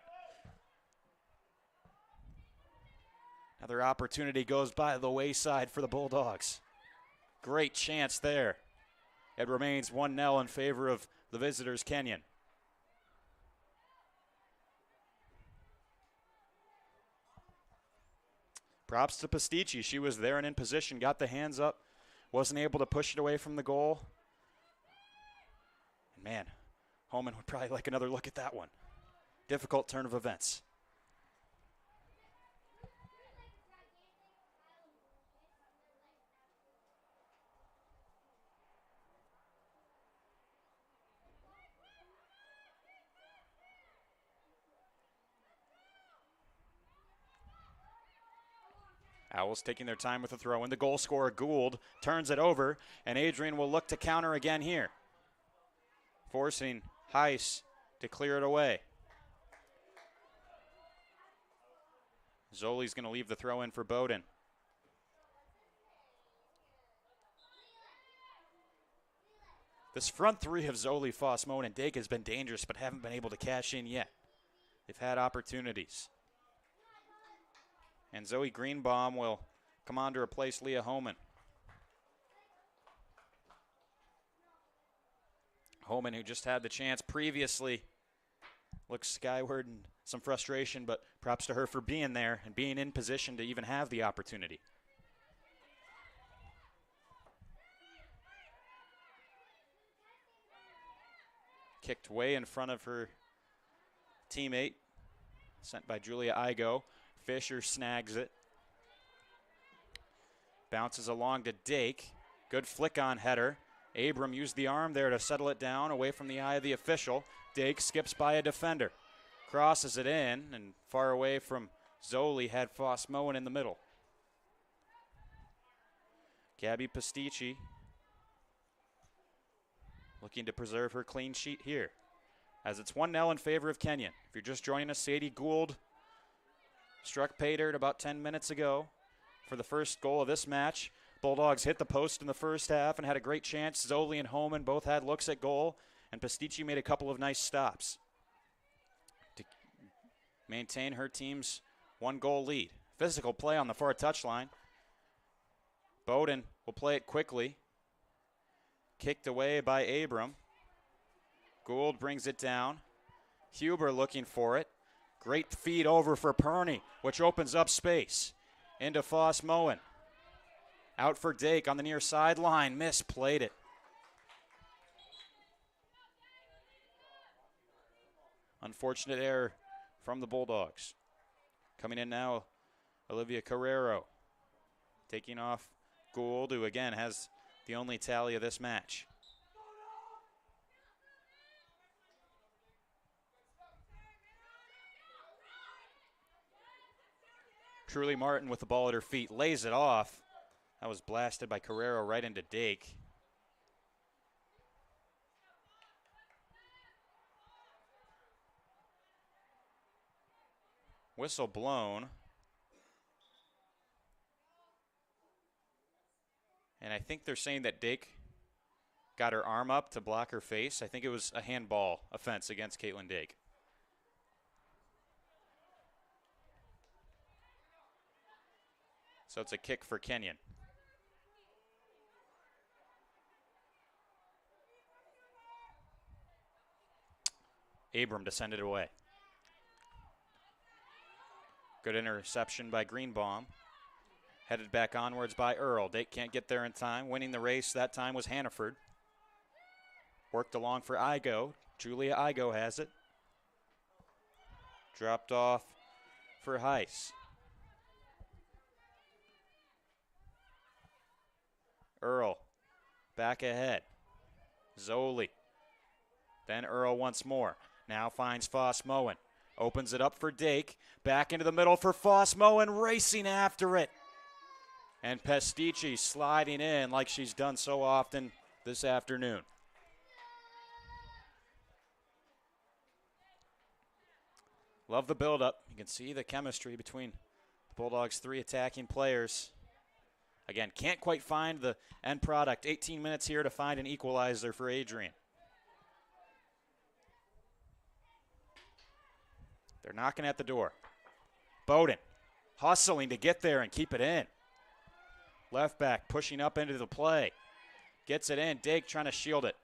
Another opportunity goes by the wayside for the Bulldogs. Great chance there. It remains 1-0 in favor of the visitors, Kenyon. Props to Pastici. She was there and in position, got the hands up. Wasn't able to push it away from the goal. And man, Holman would probably like another look at that one. Difficult turn of events. Owls taking their time with the throw in. The goal scorer, Gould, turns it over, and Adrian will look to counter again here, forcing Heiss to clear it away. Zoli's going to leave the throw in for Bowden. This front three of Zoli, Foss-Moen, and Dake has been dangerous, but haven't been able to cash in yet. They've had opportunities. And Zoe Greenbaum will come on to replace Leah Holman. Holman, who just had the chance previously, looks skyward in some frustration, but props to her for being there and being in position to even have the opportunity. Kicked way in front of her teammate, sent by Julia Igo. Fisher snags it. Bounces along to Dake. Good flick on header. Abram used the arm there to settle it down away from the eye of the official. Dake skips by a defender. Crosses it in, and far away from Zoli had Foss-Moen in the middle. Gabby Pastici looking to preserve her clean sheet here, as it's 1-0 in favor of Kenyon. If you're just joining us, Sadie Gould struck pay dirt about 10 minutes ago for the first goal of this match. Bulldogs hit the post in the first half and had a great chance. Zoli and Holman both had looks at goal, and Pastici made a couple of nice stops to maintain her team's 1-goal lead. Physical play on the far touchline. Bowden will play it quickly. Kicked away by Abram. Gould brings it down. Huber looking for it. Great feed over for Perney, which opens up space into Foss-Moen. Out for Dake on the near sideline. Misplayed it. Unfortunate error from the Bulldogs. Coming in now, Olivia Carrero. Taking off Gould, who again has the only tally of this match. Truly Martin with the ball at her feet, lays it off. That was blasted by Carrero right into Dake. Whistle blown. And I think they're saying that Dake got her arm up to block her face. I think it was a handball offense against Caitlin Dake. So it's a kick for Kenyon. Abram to send it away. Good interception by Greenbaum. Headed back onwards by Earl. Dake can't get there in time. Winning the race that time was Hannaford. Worked along for Igo. Julia Igo has it. Dropped off for Heiss. Earl back ahead. Zoli. Then Earl once more. Now finds Foss Moen. Opens it up for Dake. Back into the middle for Foss Moen, racing after it. And Pestici sliding in like she's done so often this afternoon. Love the build-up. You can see the chemistry between the Bulldogs' 3 attacking players. Again, can't quite find the end product. 18 minutes here to find an equalizer for Adrian. They're knocking at the door. Bowden hustling to get there and keep it in. Left back pushing up into the play. Gets it in. Dake trying to shield it.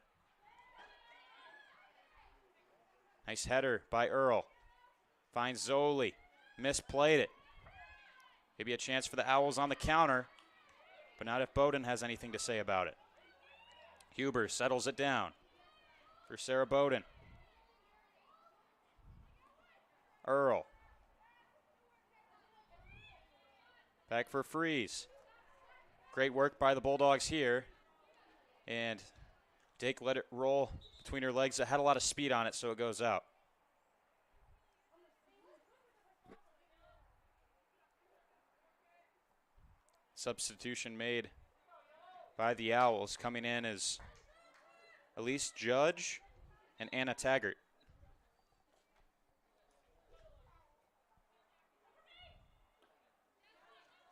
Nice header by Earl. Finds Zoli. Misplayed it. Maybe a chance for the Owls on the counter, but not if Bowden has anything to say about it. Huber settles it down for Sarah Bowden. Earl. Back for Freeze. Great work by the Bulldogs here. And Dake let it roll between her legs. It had a lot of speed on it, so it goes out. Substitution made by the Owls. Coming in as Elise Judge and Anna Taggart.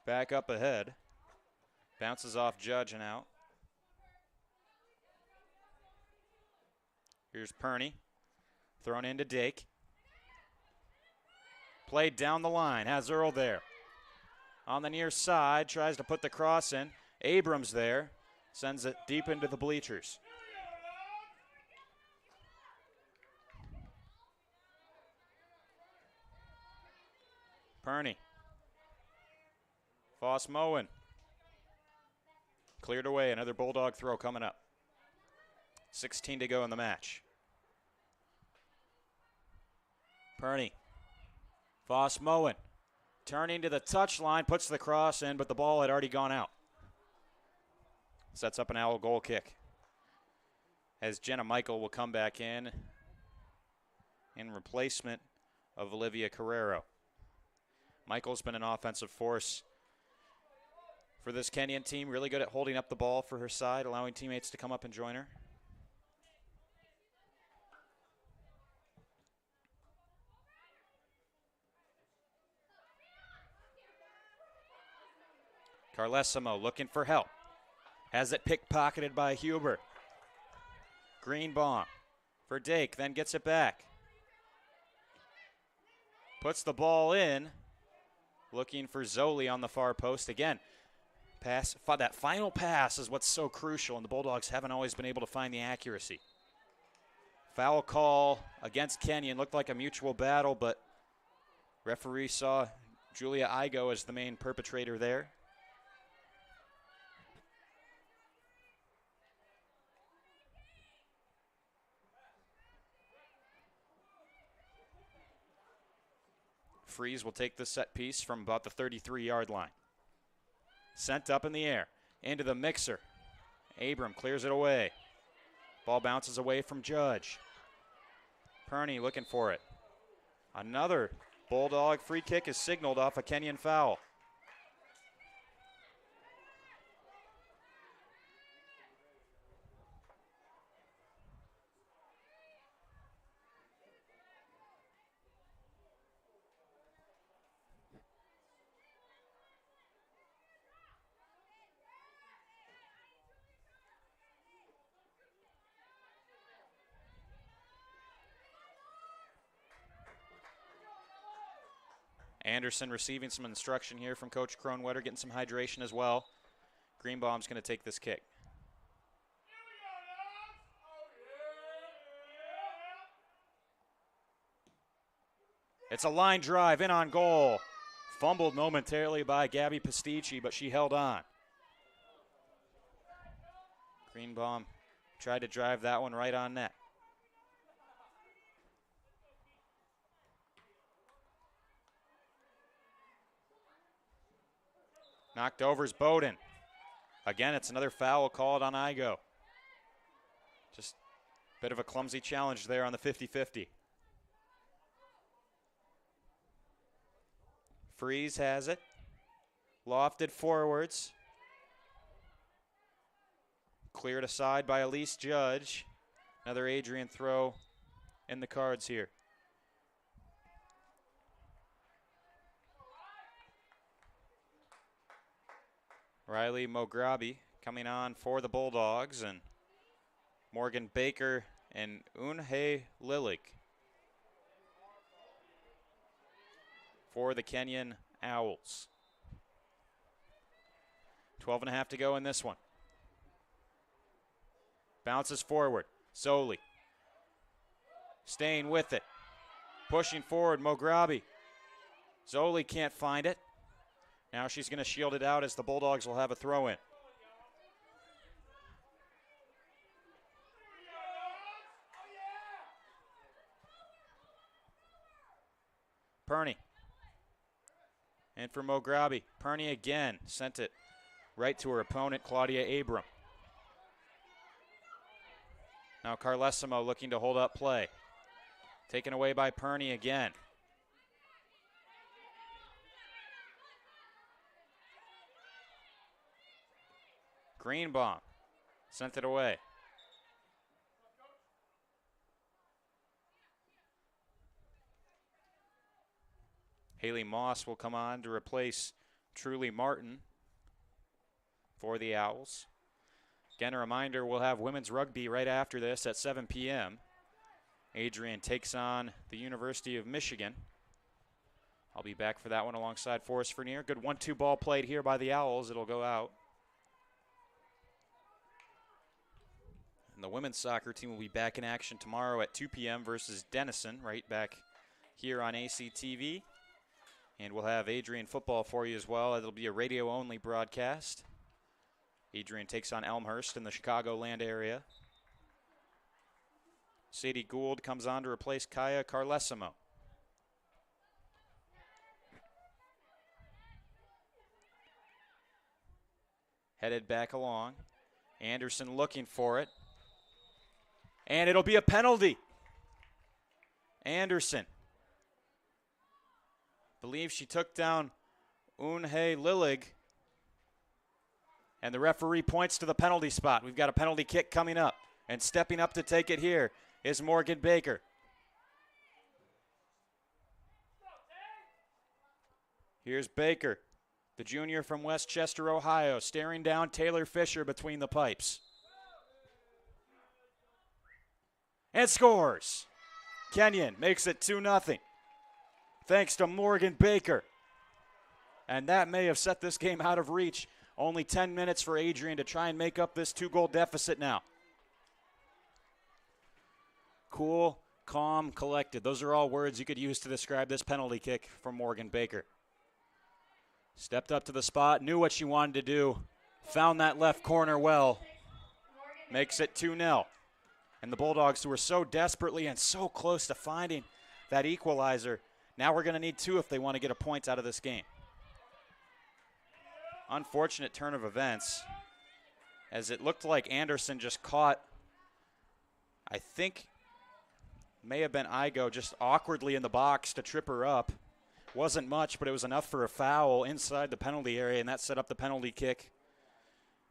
Back up ahead. Bounces off Judge and out. Here's Perney. Thrown into Dake. Played down the line. Has Earl there. On the near side. Tries to put the cross in. Abrams there. Sends it deep into the bleachers. Perney. Foss Moen. Cleared away. Another Bulldog throw coming up. 16 to go in the match. Perney. Foss Moen. Turning to the touchline. Puts the cross in, but the ball had already gone out. Sets up an Owl goal kick. As Jenna Michael will come back in replacement of Olivia Carrero. Michael's been an offensive force for this Kenyon team, really good at holding up the ball for her side, allowing teammates to come up and join her. Carlesimo looking for help. Has it pickpocketed by Huber. Greenbaum for Dake, then gets it back. Puts the ball in. Looking for Zoli on the far post. Again, that final pass is what's so crucial, and the Bulldogs haven't always been able to find the accuracy. Foul call against Kenyon. Looked like a mutual battle, but referee saw Julia Igo as the main perpetrator there. Freeze will take the set piece from about the 33-yard line. Sent up in the air, into the mixer. Abram clears it away. Ball bounces away from Judge. Perney looking for it. Another Bulldog free kick is signaled off a Kenyon foul. Anderson receiving some instruction here from Coach Kronwetter, getting some hydration as well. Greenbaum's going to take this kick. It's a line drive in on goal. Fumbled momentarily by Gabby Pastici, but she held on. Greenbaum tried to drive that one right on net. Knocked over is Bowden. Again, it's another foul called on Igo. Just a bit of a clumsy challenge there on the 50-50. Freeze has it. Lofted forwards. Cleared aside by Elise Judge. Another Adrian throw in the cards here. Riley Mograbi coming on for the Bulldogs, and Morgan Baker and Unhe Lilig for the Kenyon Owls. 12.5 to go in this one. Bounces forward. Zoli staying with it. Pushing forward, Mograbi. Zoli can't find it. Now she's going to shield it out as the Bulldogs will have a throw in. Perney. And for Mograbi. Perney again sent it right to her opponent, Claudia Abram. Now Carlesimo looking to hold up play. Taken away by Perney again. Greenbaum sent it away. Haley Moss will come on to replace Truly Martin for the Owls. Again, a reminder, we'll have women's rugby right after this at 7 p.m. Adrian takes on the University of Michigan. I'll be back for that one alongside Forrest Vernier. Good 1-2 ball played here by the Owls. It'll go out. And the women's soccer team will be back in action tomorrow at 2 p.m. versus Denison, right back here on ACTV. And we'll have Adrian football for you as well. It'll be a radio-only broadcast. Adrian takes on Elmhurst in the Chicagoland area. Sadie Gould comes on to replace Kaya Carlesimo. Headed back along. Anderson looking for it. And it'll be a penalty. Anderson. Believe she took down Unhe Lilig. And the referee points to the penalty spot. We've got a penalty kick coming up. And stepping up to take it here is Morgan Baker. Here's Baker, the junior from Westchester, Ohio, staring down Taylor Fisher between the pipes. And scores. Kenyon makes it 2-0. Thanks to Morgan Baker. And that may have set this game out of reach. Only 10 minutes for Adrian to try and make up this 2-goal deficit now. Cool, calm, collected. Those are all words you could use to describe this penalty kick from Morgan Baker. Stepped up to the spot, knew what she wanted to do, found that left corner well. Makes it 2-0. And the Bulldogs, who were so desperately and so close to finding that equalizer, now we're going to need 2 if they want to get a point out of this game. Unfortunate turn of events, as it looked like Anderson just caught, I think, may have been Igo just awkwardly in the box to trip her up. Wasn't much, but it was enough for a foul inside the penalty area, and that set up the penalty kick.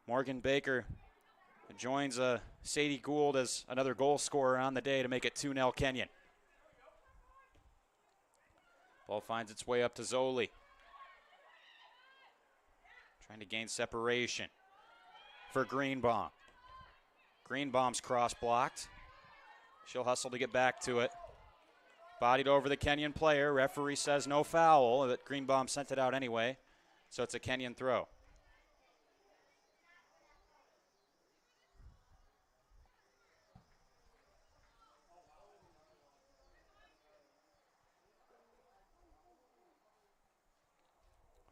Morgan Baker joins Sadie Gould as another goal scorer on the day to make it 2-0 Kenyon. Ball finds its way up to Zoli. Trying to gain separation for Greenbaum. Greenbaum's cross blocked. She'll hustle to get back to it. Bodied over the Kenyon player. Referee says no foul, but Greenbaum sent it out anyway. So it's a Kenyon throw.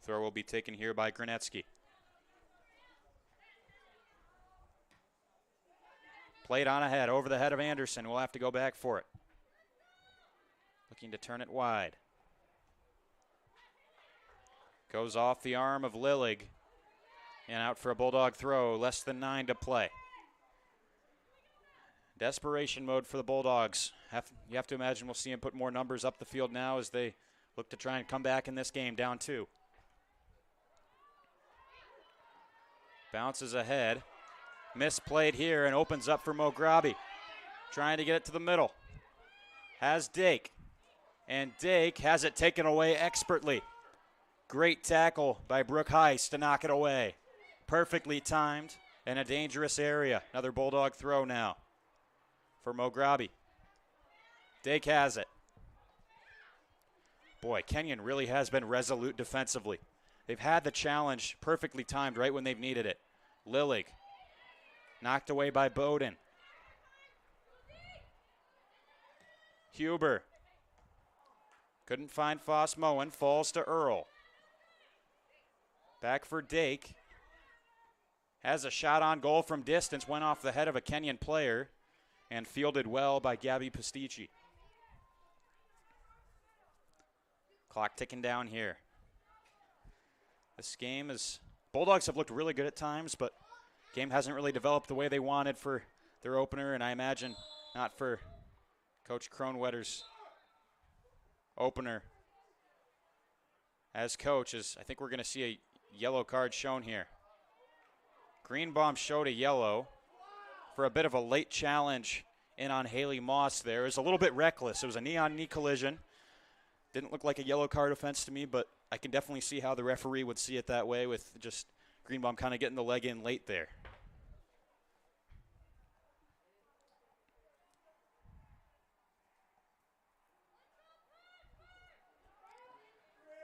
Throw will be taken here by Granetsky. Played on ahead, over the head of Anderson. We'll have to go back for it. Looking to turn it wide. Goes off the arm of Lillig. And out for a Bulldog throw, less than 9 to play. Desperation mode for the Bulldogs. You have to imagine we'll see them put more numbers up the field now as they look to try and come back in this game, down 2. Bounces ahead. Misplayed here and opens up for Mograbi. Trying to get it to the middle. Has Dake. And Dake has it taken away expertly. Great tackle by Brooke Heiss to knock it away. Perfectly timed in a dangerous area. Another Bulldog throw now for Mograbi. Dake has it. Boy, Kenyon really has been resolute defensively. They've had the challenge perfectly timed right when they've needed it. Lillig. Knocked away by Bowden. Huber. Couldn't find Foss Moen. Falls to Earl. Back for Dake. Has a shot on goal from distance. Went off the head of a Kenyon player. And fielded well by Gabby Pastici. Clock ticking down here. This game is... Bulldogs have looked really good at times, but game hasn't really developed the way they wanted for their opener, and I imagine not for Coach Kronwetter's opener as coach. I think we're going to see a yellow card shown here. Greenbaum showed a yellow for a bit of a late challenge in on Haley Moss there. It was a little bit reckless. It was a knee-on-knee collision. Didn't look like a yellow card offense to me, but I can definitely see how the referee would see it that way with just Greenbaum kind of getting the leg in late there.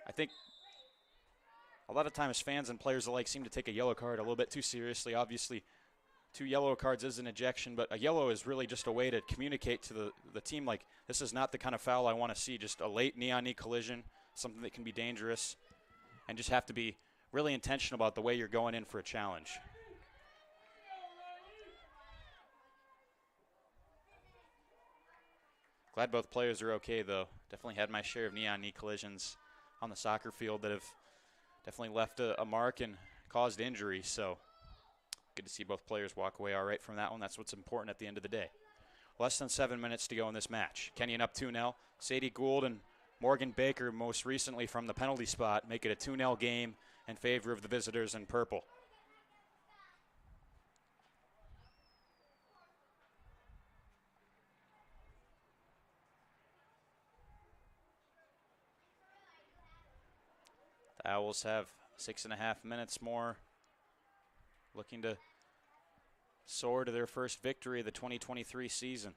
I think a lot of times fans and players alike seem to take a yellow card a little bit too seriously. Obviously, 2 yellow cards is an ejection, but a yellow is really just a way to communicate to the team, like, this is not the kind of foul I want to see, just a late knee-on-knee collision, something that can be dangerous, and just have to be really intentional about the way you're going in for a challenge. Glad both players are okay, though. Definitely had my share of knee-on-knee collisions on the soccer field that have definitely left a mark and caused injury, so good to see both players walk away all right from that one. That's what's important at the end of the day. Less than 7 minutes to go in this match. Kenyon up 2-0. Sadie Gould and Morgan Baker, most recently from the penalty spot, make it a 2-0 game in favor of the visitors in purple. The Owls have 6.5 minutes more, looking to soar to their first victory of the 2023 season.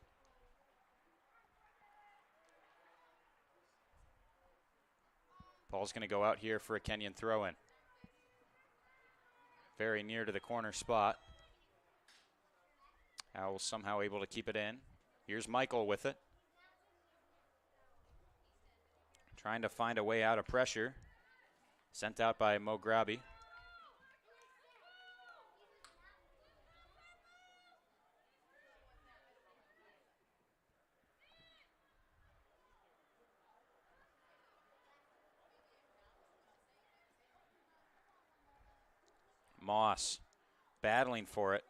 Ball's going to go out here for a Kenyon throw-in. Very near to the corner spot. Owls somehow able to keep it in. Here's Michael with it. Trying to find a way out of pressure. Sent out by Mograbi. Moss battling for it.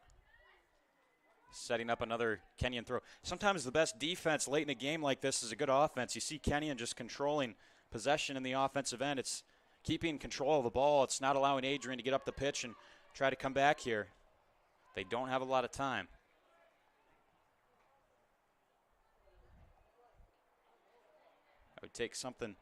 Setting up another Kenyon throw. Sometimes the best defense late in a game like this is a good offense. You see Kenyon just controlling possession in the offensive end. It's keeping control of the ball. It's not allowing Adrian to get up the pitch and try to come back here. They don't have a lot of time. It would take something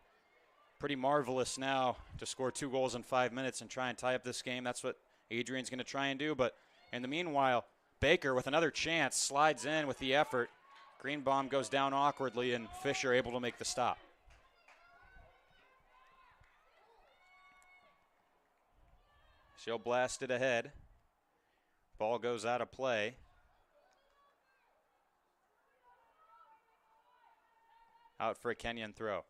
pretty marvelous now to score 2 goals in 5 minutes and try and tie up this game. That's what Adrian's going to try and do. But in the meanwhile, Baker with another chance slides in with the effort. Greenbaum goes down awkwardly and Fisher able to make the stop. She'll blast it ahead. Ball goes out of play. Out for a Kenyon throw.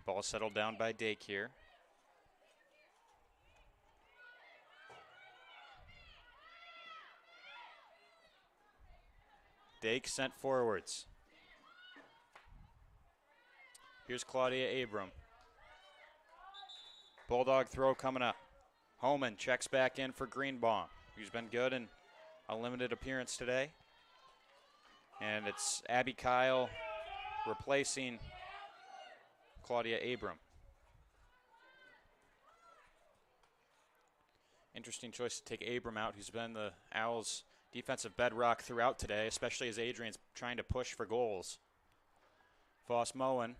Ball settled down by Dake here. Dake sent forwards. Here's Claudia Abram. Bulldog throw coming up. Homan checks back in for Greenbaum, who's been good in a limited appearance today. And it's Abby Kyle replacing Claudia Abram. Interesting choice to take Abram out, who's been the Owls' defensive bedrock throughout today, especially as Adrian's trying to push for goals. Voss Moen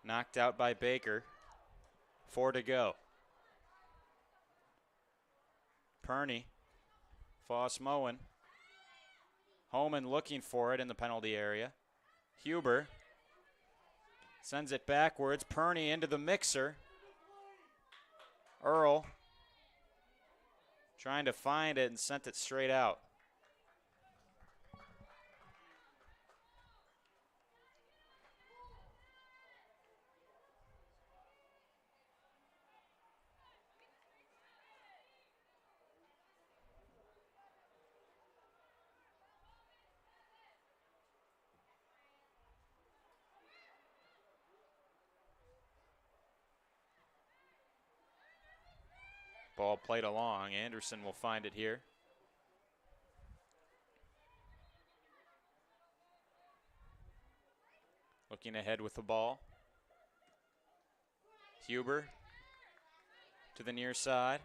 knocked out by Baker. 4 to go. Perney, Voss Moen. Homan looking for it in the penalty area. Huber sends it backwards. Perney into the mixer. Earl trying to find it and sent it straight out. Ball played along. Anderson will find it here. Looking ahead with the ball. Huber to the near side.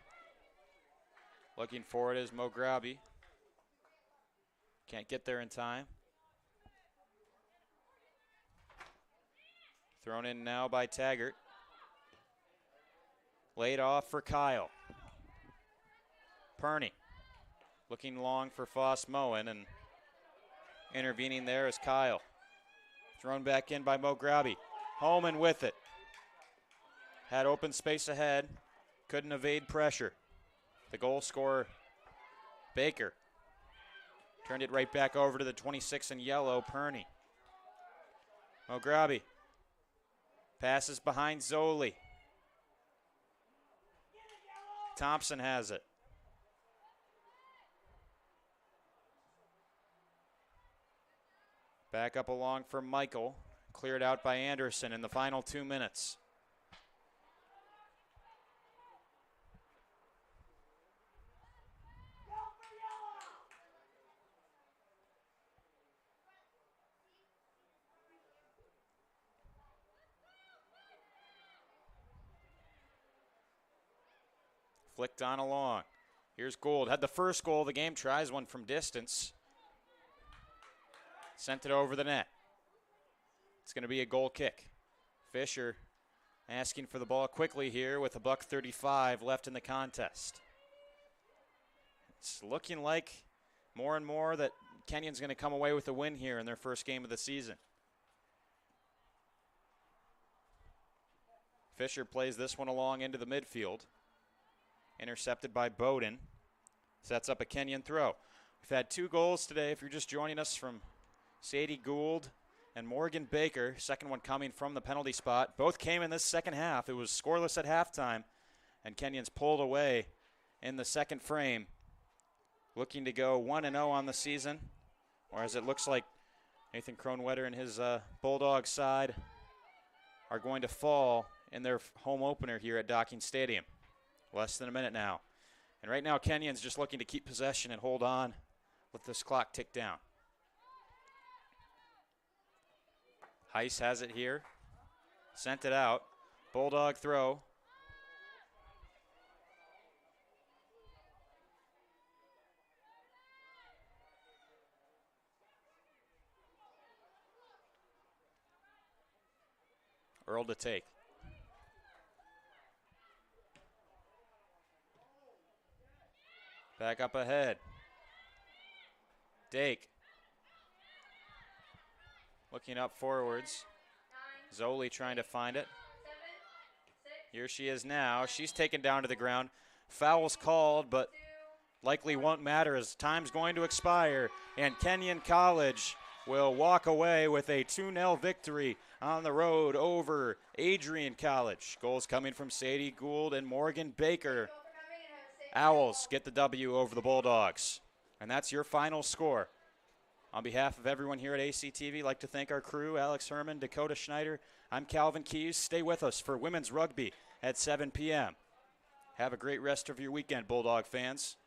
Looking for it is Mograbi. Can't get there in time. Thrown in now by Taggart. Laid off for Kyle. Perney looking long for Voss Moen, and intervening there is Kyle. Thrown back in by Mograbi. Holman with it. Had open space ahead. Couldn't evade pressure. The goal scorer, Baker, turned it right back over to the 26 in yellow, Perney. Mograbi passes behind Zoli. Thompson has it. Back up along for Michael. Cleared out by Anderson in the final 2 minutes. Flicked on along. Here's Gould. Had the first goal of the game. Tries one from distance. Sent it over the net. It's going to be a goal kick. Fisher asking for the ball quickly here with $1:35 left in the contest. It's looking like more and more that Kenyon's going to come away with a win here in their first game of the season. Fisher plays this one along into the midfield. Intercepted by Bowden. Sets up a Kenyon throw. We've had 2 goals today. If you're just joining us, from Sadie Gould and Morgan Baker, second one coming from the penalty spot. Both came in this second half. It was scoreless at halftime, and Kenyon's pulled away in the second frame, looking to go 1-0 on the season, or as it looks like Nathan Kronwetter and his Bulldog side are going to fall in their home opener here at Docking Stadium. Less than a minute now. And right now, Kenyon's just looking to keep possession and hold on with this clock tick down. Heiss has it here. Sent it out. Bulldog throw. Earl to take. Back up ahead. Dake. Looking up forwards. Zoli trying to find it. Here she is now. She's taken down to the ground. Foul's called, but likely won't matter as time's going to expire. And Kenyon College will walk away with a 2-0 victory on the road over Adrian College. Goals coming from Sadie Gould and Morgan Baker. Owls get the W over the Bulldogs. And that's your final score. On behalf of everyone here at ACTV, I'd like to thank our crew, Alex Herman, Dakota Schneider. I'm Calvin Keyes. Stay with us for women's rugby at 7 p.m. Have a great rest of your weekend, Bulldog fans.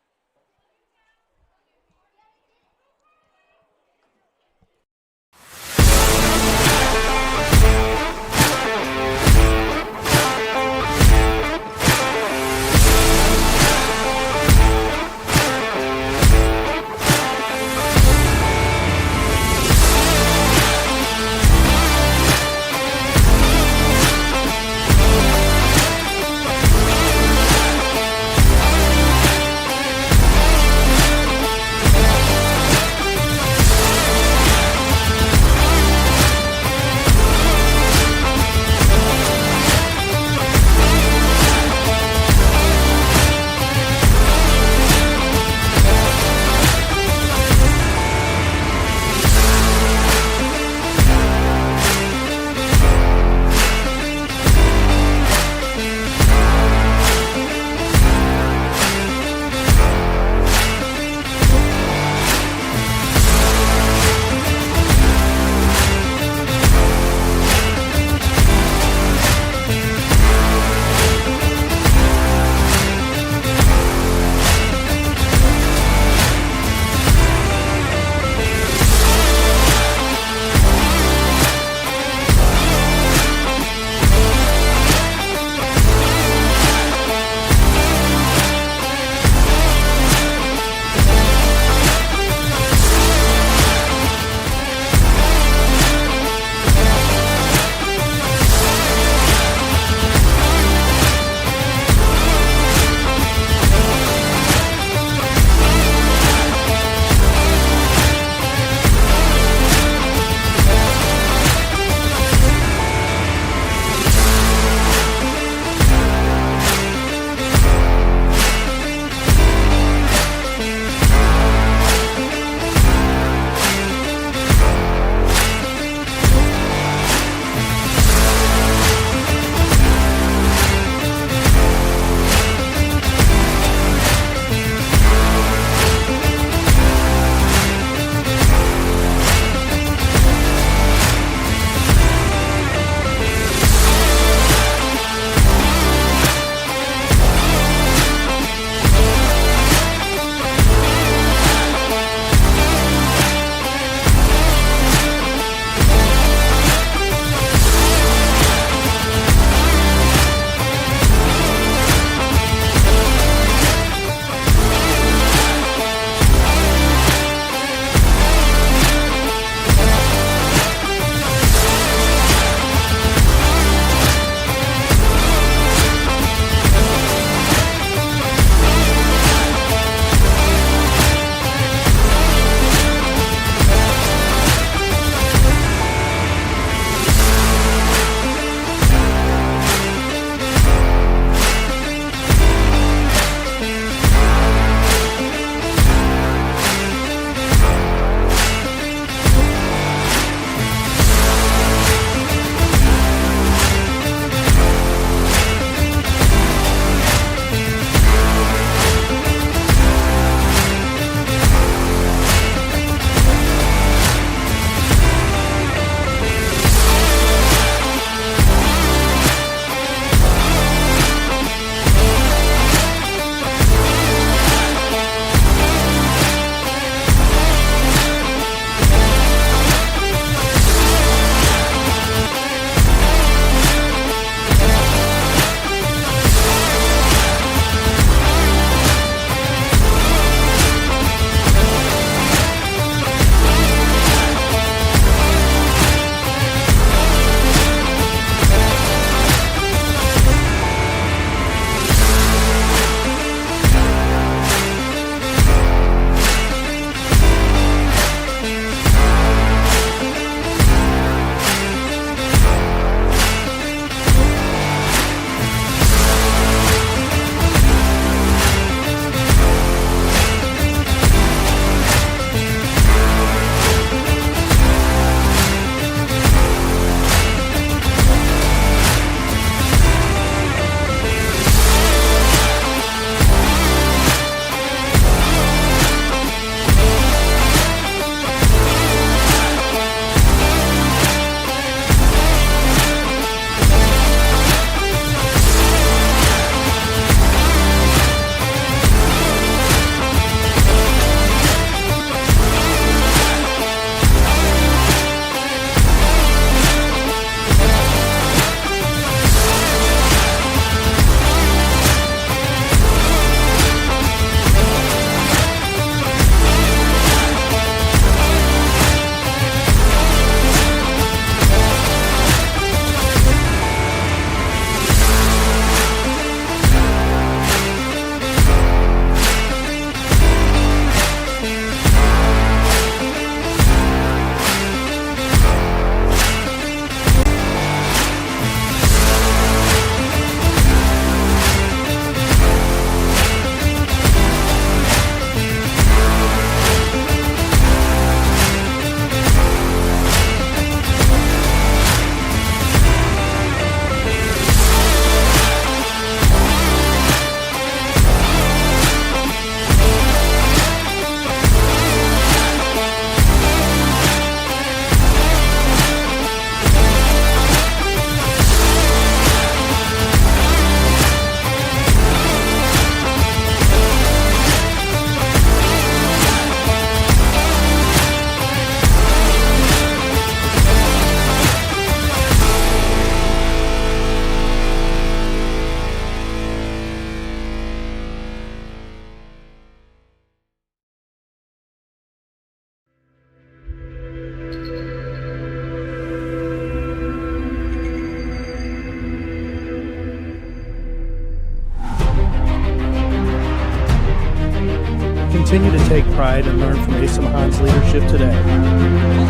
continue to take pride and learn from Asa Mahan's leadership today.